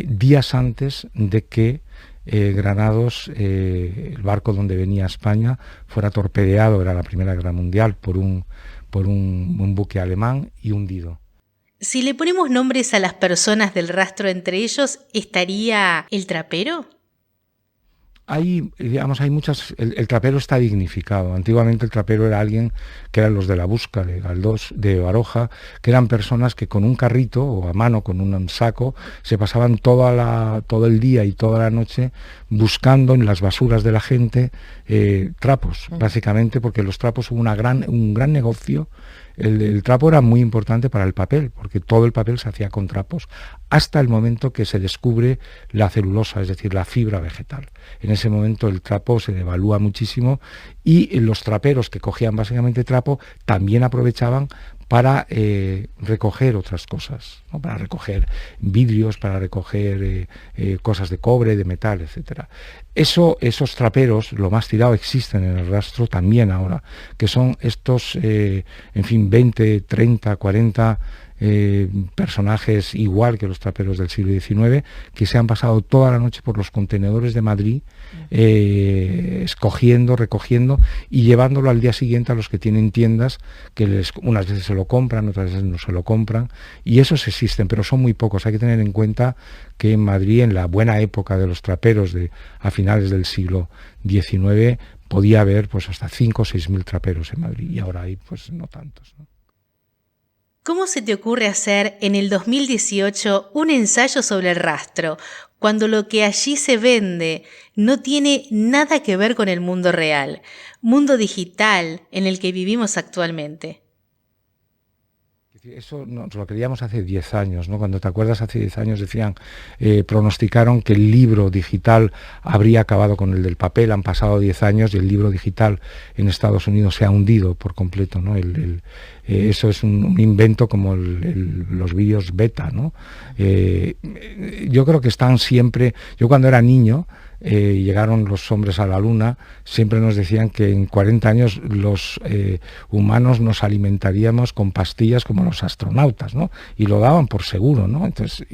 días antes de que Granados, el barco donde venía a España, fuera torpedeado, era la Primera Guerra Mundial, por un buque alemán y hundido. Si le ponemos nombres a las personas del rastro entre ellos, ¿estaría el trapero? Hay muchas. El trapero está dignificado. Antiguamente el trapero era alguien que eran los de la Busca, de Galdós, de Baroja, que eran personas que con un carrito o a mano, con un saco, se pasaban todo el día y toda la noche buscando en las basuras de la gente trapos, básicamente, porque los trapos hubo un gran negocio. El trapo era muy importante para el papel, porque todo el papel se hacía con trapos, hasta el momento que se descubre la celulosa, es decir, la fibra vegetal. En ese momento el trapo se devalúa muchísimo y los traperos que cogían básicamente trapo también aprovechaban para recoger otras cosas, ¿no? Para recoger vidrios, para recoger cosas de cobre, de metal, etc. Esos traperos, lo más tirado, existen en el rastro también ahora, que son estos, 20, 30, 40 personajes igual que los traperos del siglo XIX, que se han pasado toda la noche por los contenedores de Madrid, escogiendo, recogiendo y llevándolo al día siguiente a los que tienen tiendas, que unas veces se lo compran, otras veces no se lo compran, y esos existen, pero son muy pocos. Hay que tener en cuenta que en Madrid, en la buena época de los traperos a finales del siglo XIX, podía haber pues hasta 5 o 6 mil traperos en Madrid, y ahora hay pues no tantos, ¿no? ¿Cómo se te ocurre hacer en el 2018 un ensayo sobre el rastro, cuando lo que allí se vende no tiene nada que ver con el mundo real, mundo digital en el que vivimos actualmente? Eso nos lo creíamos hace 10 años, ¿no? Cuando te acuerdas, hace 10 años decían, pronosticaron que el libro digital habría acabado con el del papel. Han pasado 10 años y el libro digital en Estados Unidos se ha hundido por completo, ¿no? Eso es un invento como los vídeos beta, ¿no? Yo creo que están siempre. Yo cuando era niño, llegaron los hombres a la luna, siempre nos decían que en 40 años los humanos nos alimentaríamos con pastillas como los astronautas, ¿no? Y lo daban por seguro, ¿no? Entonces,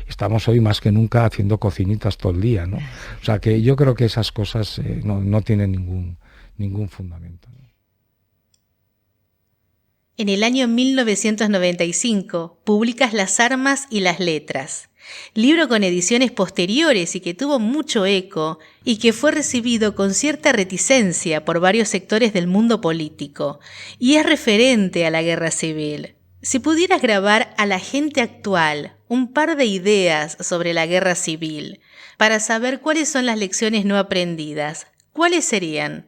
estamos hoy más que nunca haciendo cocinitas todo el día, ¿no? O sea que yo creo que esas cosas no tienen ningún fundamento, ¿no? En el año 1995 publicas Las armas y las letras, libro con ediciones posteriores y que tuvo mucho eco y que fue recibido con cierta reticencia por varios sectores del mundo político, y es referente a la guerra civil. Si pudieras grabar a la gente actual un par de ideas sobre la guerra civil, para saber cuáles son las lecciones no aprendidas, ¿cuáles serían?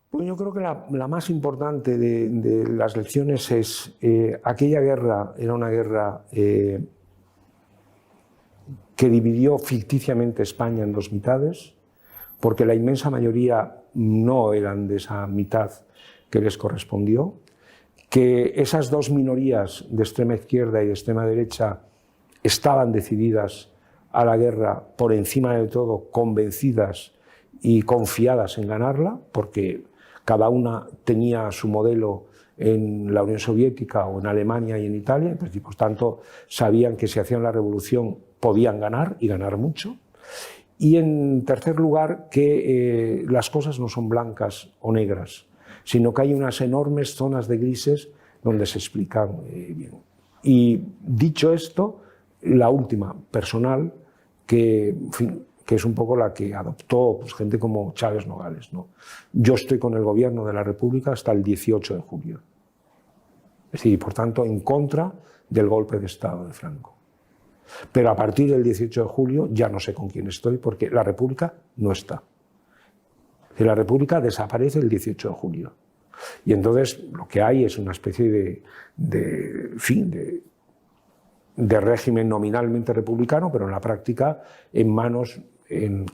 Pues yo creo que la más importante de las lecciones es aquella guerra era una guerra que dividió ficticiamente España en dos mitades, porque la inmensa mayoría no eran de esa mitad que les correspondió, que esas dos minorías de extrema izquierda y de extrema derecha estaban decididas a la guerra por encima de todo, convencidas y confiadas en ganarla, porque cada una tenía su modelo en la Unión Soviética o en Alemania y en Italia, y por tanto sabían que si hacían la revolución podían ganar y ganar mucho. Y en tercer lugar, que las cosas no son blancas o negras, sino que hay unas enormes zonas de grises donde se explican bien. Y dicho esto, la última, personal, que, en fin, que es un poco la que adoptó pues, gente como Chávez Nogales, ¿no? Yo estoy con el gobierno de la República hasta el 18 de julio. Es decir, por tanto, en contra del golpe de Estado de Franco. Pero a partir del 18 de julio ya no sé con quién estoy, porque la República no está. La República desaparece el 18 de julio. Y entonces lo que hay es una especie de de régimen nominalmente republicano, pero en la práctica en manos, en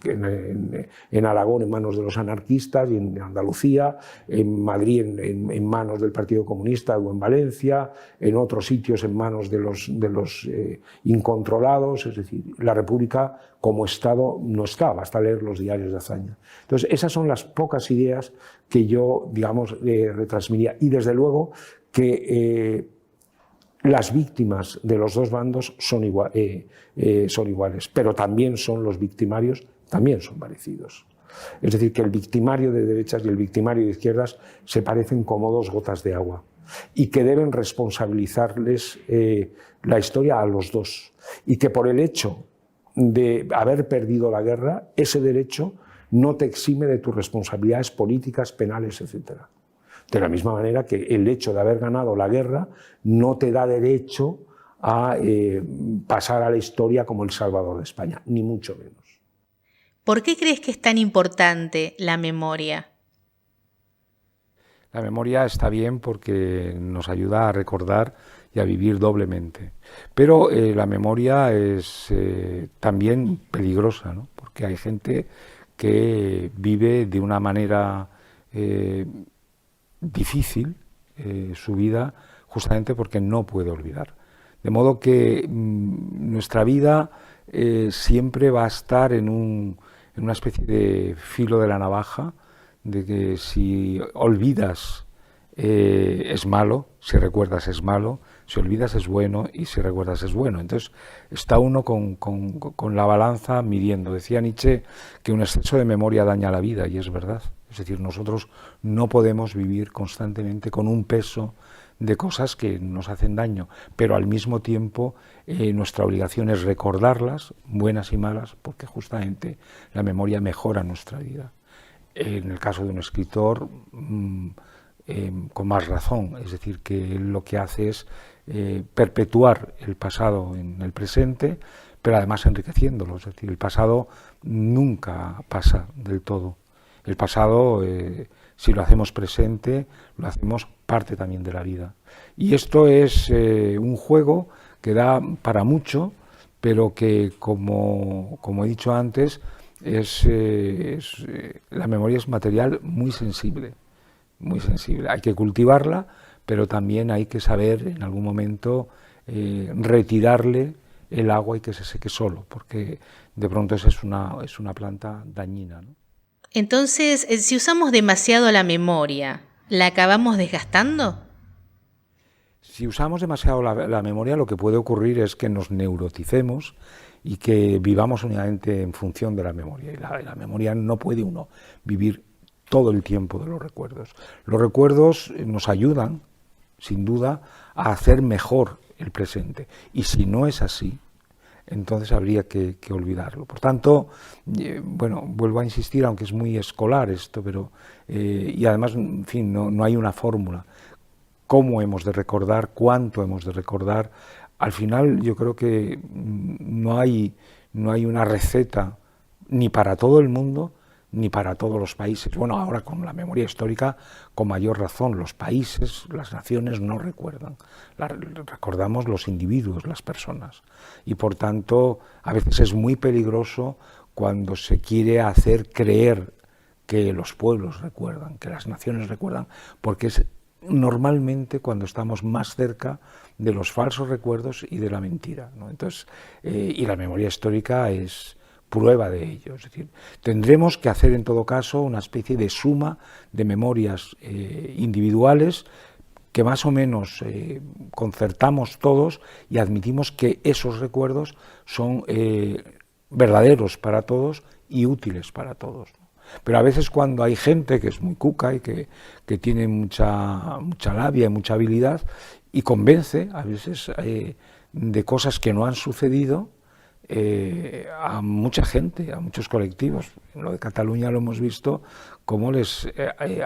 Aragón en manos de los anarquistas, y en Andalucía, en Madrid en manos del Partido Comunista o en Valencia, en otros sitios en manos de los incontrolados. Es decir, la República como Estado no está, basta leer los diarios de Azaña. Entonces, esas son las pocas ideas que yo, digamos, retransmitía. Y desde luego que las víctimas de los dos bandos son iguales, pero también son los victimarios, también son parecidos. Es decir, que el victimario de derechas y el victimario de izquierdas se parecen como dos gotas de agua y que deben responsabilizarles la historia a los dos, y que por el hecho de haber perdido la guerra, ese derecho no te exime de tus responsabilidades políticas, penales, etcétera. De la misma manera que el hecho de haber ganado la guerra no te da derecho a pasar a la historia como el salvador de España, ni mucho menos. ¿Por qué crees que es tan importante la memoria? La memoria está bien porque nos ayuda a recordar y a vivir doblemente. Pero la memoria es también peligrosa, ¿no? Porque hay gente que vive de una manera difícil su vida justamente porque no puede olvidar. De modo que nuestra vida siempre va a estar en una especie de filo de la navaja, de que si olvidas es malo, si recuerdas es malo, si olvidas es bueno y si recuerdas es bueno. Entonces está uno con la balanza midiendo. Decía Nietzsche que un exceso de memoria daña la vida, y es verdad. Es decir, nosotros no podemos vivir constantemente con un peso de cosas que nos hacen daño, pero al mismo tiempo nuestra obligación es recordarlas, buenas y malas, porque justamente la memoria mejora nuestra vida. En el caso de un escritor, con más razón, es decir, que él lo que hace es perpetuar el pasado en el presente, pero además enriqueciéndolo. Es decir, el pasado nunca pasa del todo. El pasado, si lo hacemos presente, lo hacemos parte también de la vida. Y esto es un juego que da para mucho, pero que, como he dicho antes, la memoria es material muy sensible, muy sensible. Hay que cultivarla, pero también hay que saber en algún momento retirarle el agua y que se seque solo, porque de pronto esa es una planta dañina, ¿no? Entonces, si usamos demasiado la memoria, ¿la acabamos desgastando? Si usamos demasiado la memoria, lo que puede ocurrir es que nos neuroticemos y que vivamos únicamente en función de la memoria. Y la memoria no puede uno vivir todo el tiempo de los recuerdos. Los recuerdos nos ayudan, sin duda, a hacer mejor el presente. Y si no es así, entonces habría que olvidarlo. Por tanto, bueno, vuelvo a insistir, aunque es muy escolar esto, pero y además, en fin, no hay una fórmula. ¿Cómo hemos de recordar? ¿Cuánto hemos de recordar? Al final yo creo que no hay una receta ni para todo el mundo ni para todos los países. Bueno, ahora con la memoria histórica, con mayor razón, los países, las naciones no recuerdan. Recordamos los individuos, las personas. Y por tanto, a veces es muy peligroso cuando se quiere hacer creer que los pueblos recuerdan, que las naciones recuerdan, porque es normalmente cuando estamos más cerca de los falsos recuerdos y de la mentira, ¿no? Entonces, y la memoria histórica es prueba de ello. Es decir, tendremos que hacer en todo caso una especie de suma de memorias individuales que más o menos concertamos todos y admitimos que esos recuerdos son verdaderos para todos y útiles para todos. Pero a veces cuando hay gente que es muy cuca y que tiene mucha labia y mucha habilidad y convence a veces de cosas que no han sucedido, a mucha gente, a muchos colectivos. En lo de Cataluña lo hemos visto, cómo les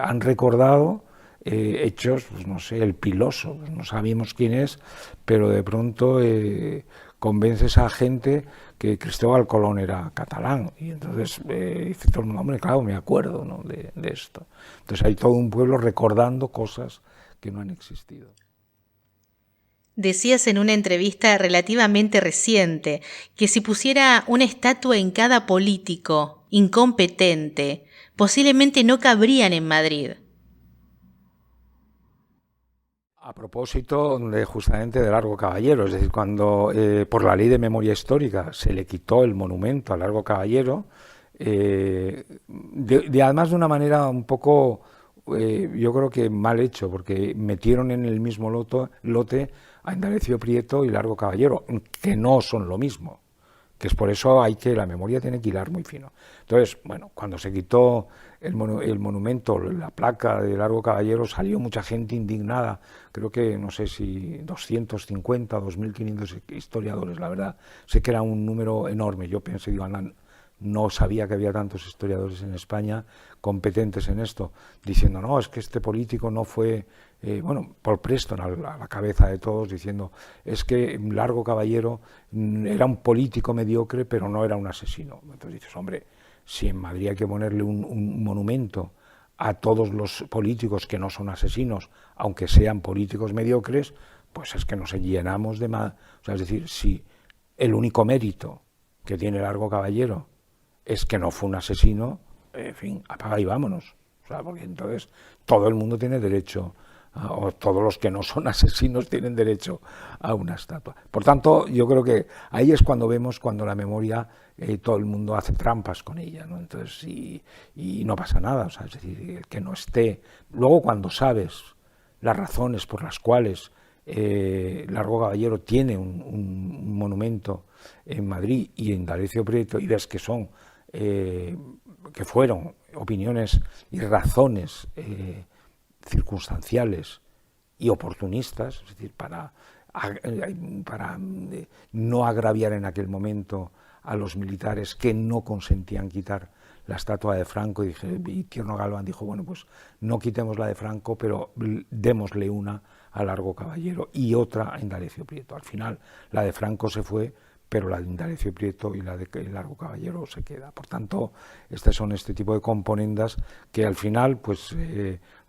han recordado hechos, pues no sé, el Piloso, pues no sabíamos quién es, pero de pronto convences a gente que Cristóbal Colón era catalán, y entonces dice todo el mundo, hombre, claro, me acuerdo, ¿no?, de esto. Entonces hay todo un pueblo recordando cosas que no han existido. Decías en una entrevista relativamente reciente que si pusiera una estatua en cada político incompetente, posiblemente no cabrían en Madrid. A propósito justamente de Largo Caballero, es decir, cuando por la ley de memoria histórica se le quitó el monumento a Largo Caballero, además de una manera un poco, yo creo que mal hecho, porque metieron en el mismo lote a Indalecio Prieto y Largo Caballero, que no son lo mismo, que es por eso la memoria tiene que hilar muy fino. Entonces, bueno, cuando se quitó el monumento, la placa de Largo Caballero, salió mucha gente indignada, creo que, no sé si 250 o 2.500 historiadores, la verdad, sé que era un número enorme, yo pensé, digo, no sabía que había tantos historiadores en España competentes en esto, diciendo, no, es que este político no fue, Paul Preston a la cabeza de todos, diciendo, es que Largo Caballero era un político mediocre, pero no era un asesino. Entonces dices, hombre, si en Madrid hay que ponerle un monumento a todos los políticos que no son asesinos, aunque sean políticos mediocres, pues es que nos llenamos de más. O sea, es decir, si el único mérito que tiene Largo Caballero es que no fue un asesino, en fin, apaga y vámonos. O sea, porque entonces todo el mundo tiene derecho, o todos los que no son asesinos tienen derecho a una estatua. Por tanto, yo creo que ahí es cuando vemos cuando la memoria, todo el mundo hace trampas con ella, ¿no? Entonces, y no pasa nada, o sea, es decir, el que no esté. Luego, cuando sabes las razones por las cuales Largo Caballero tiene un monumento en Madrid y en Indalecio Prieto, y ves que son que fueron opiniones y razones circunstanciales y oportunistas, es decir, para no agraviar en aquel momento a los militares que no consentían quitar la estatua de Franco, y Tierno Galván dijo, bueno, pues no quitemos la de Franco, pero démosle una a Largo Caballero y otra a Indalecio Prieto. Al final la de Franco se fue, pero la de Indalecio Prieto y la de Largo Caballero se queda. Por tanto, estas son este tipo de componendas que al final pues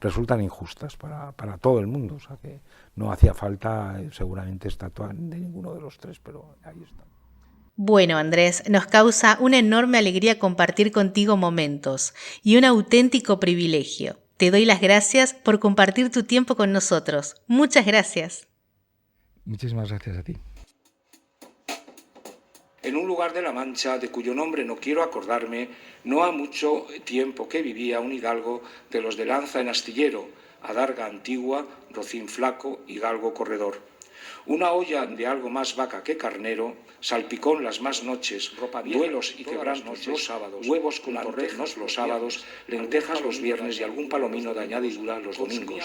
resultan injustas para todo el mundo. O sea que no hacía falta seguramente estatua de ninguno de los tres, pero ahí está. Bueno, Andrés, nos causa una enorme alegría compartir contigo momentos y un auténtico privilegio. Te doy las gracias por compartir tu tiempo con nosotros. Muchas gracias. Muchísimas gracias a ti. En un lugar de la Mancha, de cuyo nombre no quiero acordarme, no ha mucho tiempo que vivía un hidalgo de los de lanza en astillero, adarga antigua, rocín flaco y galgo corredor. Una olla de algo más vaca que carnero, salpicón las más noches, duelos y quebrantos los sábados, huevos con torreznos los sábados, lentejas los viernes y algún palomino de añadidura los domingos.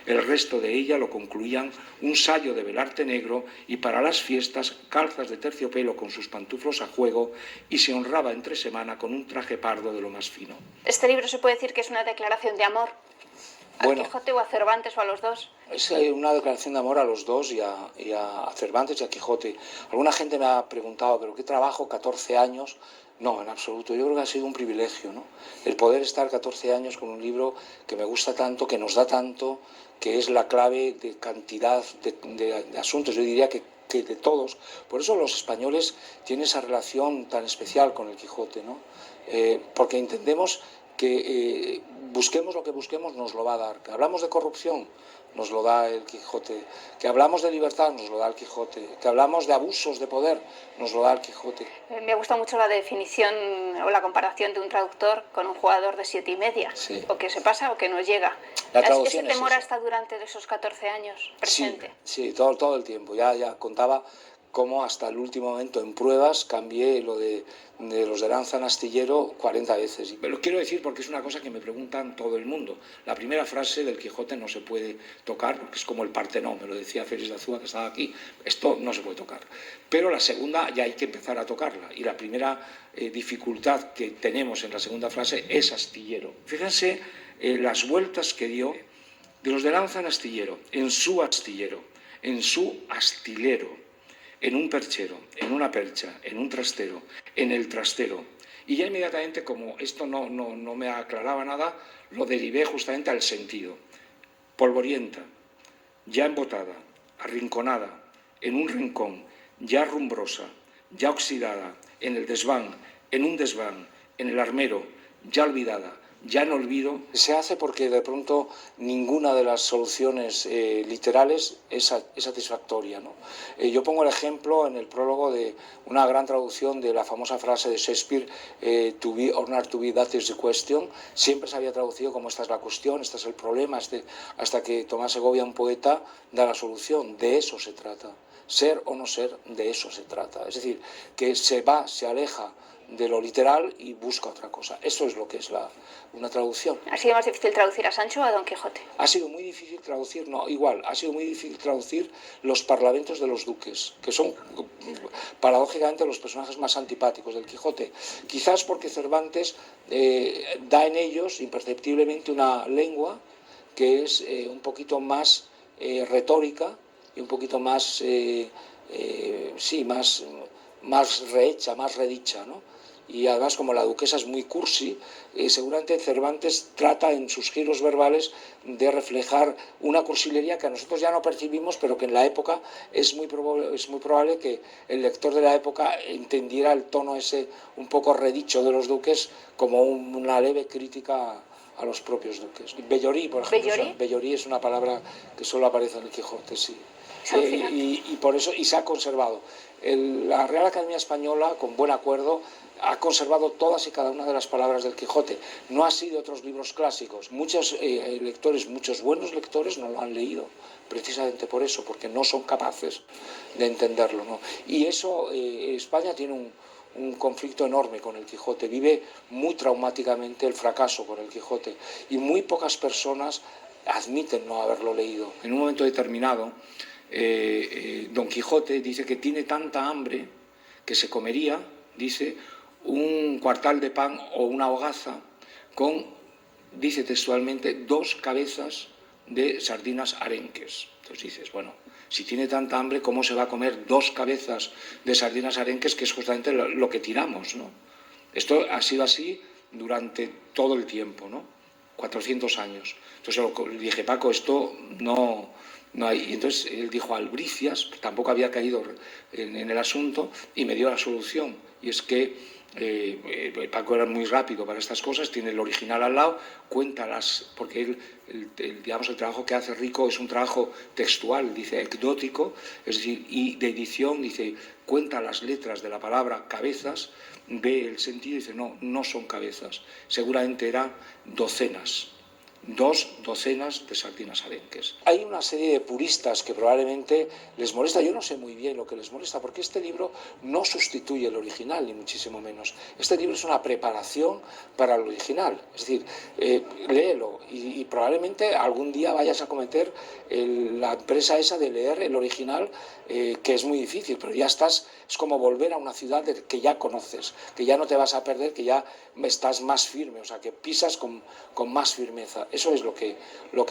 El resto de ella lo concluían un sayo de velarte negro y para las fiestas calzas de terciopelo con sus pantuflos a juego, y se honraba entre semana con un traje pardo de lo más fino. Este libro se puede decir que es una declaración de amor. ¿A Quijote o a Cervantes o a los dos? Es una declaración de amor a los dos y a Cervantes y a Quijote. Alguna gente me ha preguntado, ¿pero qué trabajo 14 años? No, en absoluto. Yo creo que ha sido un privilegio, ¿no? El poder estar 14 años con un libro que me gusta tanto, que nos da tanto, que es la clave de cantidad de asuntos. Yo diría que de todos. Por eso los españoles tienen esa relación tan especial con el Quijote, ¿no? Porque entendemos que busquemos lo que busquemos nos lo va a dar. Que hablamos de corrupción, nos lo da el Quijote. Que hablamos de libertad, nos lo da el Quijote. Que hablamos de abusos de poder, nos lo da el Quijote. Me gusta mucho la definición o la comparación de un traductor con un jugador de 7,5. Sí. O que se pasa o que no llega. ¿Ese temor hasta durante esos 14 años presente? Sí, todo el tiempo. Ya contaba cómo hasta el último momento en pruebas cambié lo de los de lanza en astillero 40 veces. Pero quiero decir, porque es una cosa que me preguntan todo el mundo. La primera frase del Quijote no se puede tocar, porque es como el Partenón, me lo decía Félix de Azúa, que estaba aquí, esto no se puede tocar. Pero la segunda ya hay que empezar a tocarla, y la primera dificultad que tenemos en la segunda frase es astillero. Fíjense las vueltas que dio de los de lanza en astillero, en su astillero, en su astilero, en un perchero, en una percha, en un trastero, en el trastero. Y ya inmediatamente, como esto no me aclaraba nada, lo derivé justamente al sentido. Polvorienta, ya embotada, arrinconada, en un rincón, ya rumbrosa, ya oxidada, en el desván, en un desván, en el armero, ya olvidada, ya en olvido, se hace porque de pronto ninguna de las soluciones literales es satisfactoria, ¿no? Yo pongo el ejemplo en el prólogo de una gran traducción de la famosa frase de Shakespeare, to be or not to be, that is the question. Siempre se había traducido como esta es la cuestión, este es el problema, hasta que Tomás Segovia, un poeta, da la solución. De eso se trata. Ser o no ser, de eso se trata. Es decir, que se aleja de lo literal y busca otra cosa. Eso es lo que es una traducción. ¿Ha sido más difícil traducir a Sancho o a Don Quijote? Ha sido muy difícil traducir, ha sido muy difícil traducir los parlamentos de los duques, que son paradójicamente los personajes más antipáticos del Quijote. Quizás porque Cervantes da en ellos imperceptiblemente una lengua que es un poquito más retórica y un poquito más, más rehecha, más redicha, ¿no? Y además, como la duquesa es muy cursi, seguramente Cervantes trata en sus giros verbales de reflejar una cursilería que a nosotros ya no percibimos, pero que en la época es muy probable que el lector de la época entendiera el tono ese un poco redicho de los duques como una leve crítica a los propios duques. Bellorí, por ejemplo. Bellorí es una palabra que solo aparece en el Quijote, sí. Y por eso se ha conservado. La Real Academia Española, con buen acuerdo, ha conservado todas y cada una de las palabras del Quijote. No ha sido otros libros clásicos. Muchos lectores, muchos buenos lectores no lo han leído, precisamente por eso, porque no son capaces de entenderlo, ¿no? Y eso, España tiene un conflicto enorme con el Quijote, vive muy traumáticamente el fracaso con el Quijote y muy pocas personas admiten no haberlo leído. En un momento determinado, Don Quijote dice que tiene tanta hambre que se comería, dice, un cuartal de pan o una hogaza con, dice textualmente, 2 cabezas de sardinas arenques. Entonces dices, bueno, si tiene tanta hambre, ¿cómo se va a comer 2 cabezas de sardinas arenques, que es justamente lo que tiramos, ¿no? Esto ha sido así durante todo el tiempo, ¿no? 400 años. Entonces dije, Paco, esto no hay. Y entonces él dijo Albricias, que tampoco había caído en el asunto, y me dio la solución. Y es que Paco era muy rápido para estas cosas, tiene el original al lado, porque él, digamos, el trabajo que hace Rico es un trabajo textual, dice ecdótico, es decir, y de edición, dice, cuenta las letras de la palabra cabezas, ve el sentido y dice, no son cabezas, seguramente eran docenas. 2 docenas de sardinas arenques. Hay una serie de puristas que probablemente les molesta, yo no sé muy bien lo que les molesta, porque este libro no sustituye el original, ni muchísimo menos. Este libro es una preparación para el original, es decir, léelo y probablemente algún día vayas a cometer la empresa esa de leer el original, que es muy difícil, pero ya estás, es como volver a una ciudad que ya conoces, que ya no te vas a perder, que ya estás más firme, o sea, que pisas con más firmeza. Eso es lo que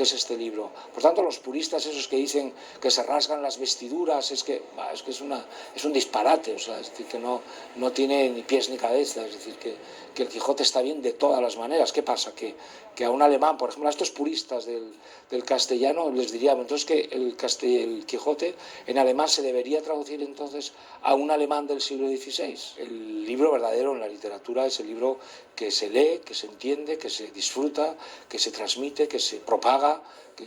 es este libro. Por tanto, los puristas esos que dicen que se rasgan las vestiduras, es un disparate, o sea, es decir, que no tiene ni pies ni cabeza, es decir, que el Quijote está bien de todas las maneras. ¿Qué pasa? Que a un alemán, por ejemplo, a estos puristas del castellano les diríamos entonces que el Quijote en alemán se debería traducir entonces a un alemán del siglo XVI. El libro verdadero en la literatura es el libro que se lee, que se entiende, que se disfruta, que se transmite, que se propaga,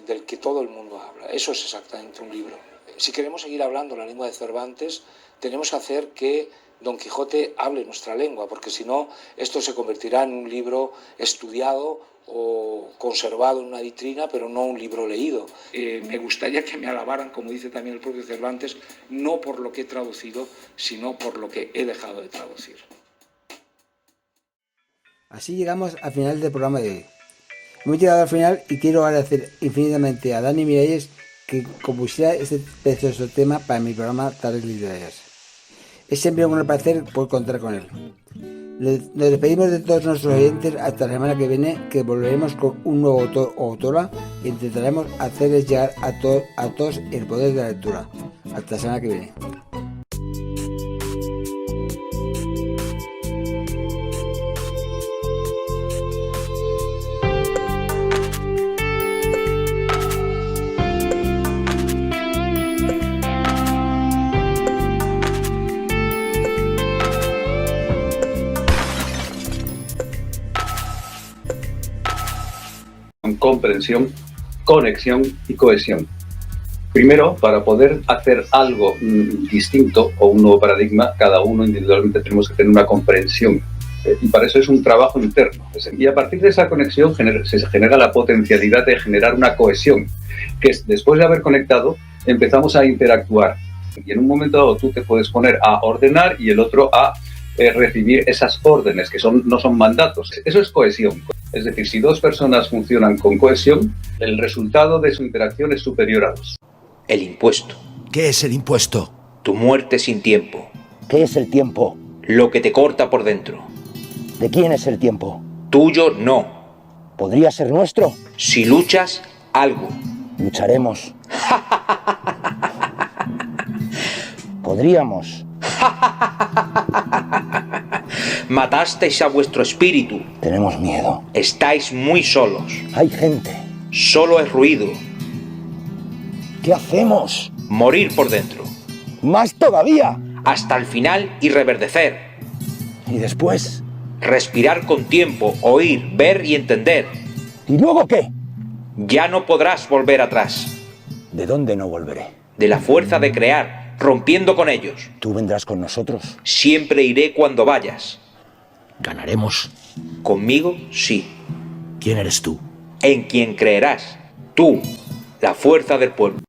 del que todo el mundo habla. Eso es exactamente un libro. Si queremos seguir hablando la lengua de Cervantes, tenemos que hacer que Don Quijote hable nuestra lengua, porque si no, esto se convertirá en un libro estudiado o conservado en una vitrina, pero no un libro leído. Me gustaría que me alabaran, como dice también el propio Cervantes, no por lo que he traducido, sino por lo que he dejado de traducir. Así llegamos al final del programa de hoy. Hemos llegado al final y quiero agradecer infinitamente a Dani Miralles que compusiera este precioso tema para mi programa Tardes Literarias. Es siempre un placer poder contar con él. Nos despedimos de todos nuestros oyentes hasta la semana que viene, que volveremos con un nuevo autor o autora e intentaremos hacerles llegar a todos el poder de la lectura. Hasta la semana que viene. comprensión, conexión y cohesión. Primero, para poder hacer algo distinto o un nuevo paradigma, cada uno individualmente tenemos que tener una comprensión. Y para eso es un trabajo interno. Y a partir de esa conexión se genera la potencialidad de generar una cohesión, que es, después de haber conectado, empezamos a interactuar. Y en un momento dado tú te puedes poner a ordenar y el otro a recibir esas órdenes, que no son mandatos. Eso es cohesión. Es decir, si dos personas funcionan con cohesión, el resultado de su interacción es superior a dos. El impuesto. ¿Qué es el impuesto? Tu muerte sin tiempo. ¿Qué es el tiempo? Lo que te corta por dentro. ¿De quién es el tiempo? Tuyo no. ¿Podría ser nuestro? Si luchas, algo. Lucharemos. Podríamos. Matasteis a vuestro espíritu. Tenemos miedo. Estáis muy solos. Hay gente. Solo es ruido. ¿Qué hacemos? Morir por dentro. ¡Más todavía! Hasta el final y reverdecer. ¿Y después? Respirar con tiempo, oír, ver y entender. ¿Y luego qué? Ya no podrás volver atrás. ¿De dónde no volveré? De la fuerza de crear, rompiendo con ellos. ¿Tú vendrás con nosotros? Siempre iré cuando vayas. ¿Ganaremos? Conmigo, sí. ¿Quién eres tú? En quien creerás. Tú, la fuerza del pueblo.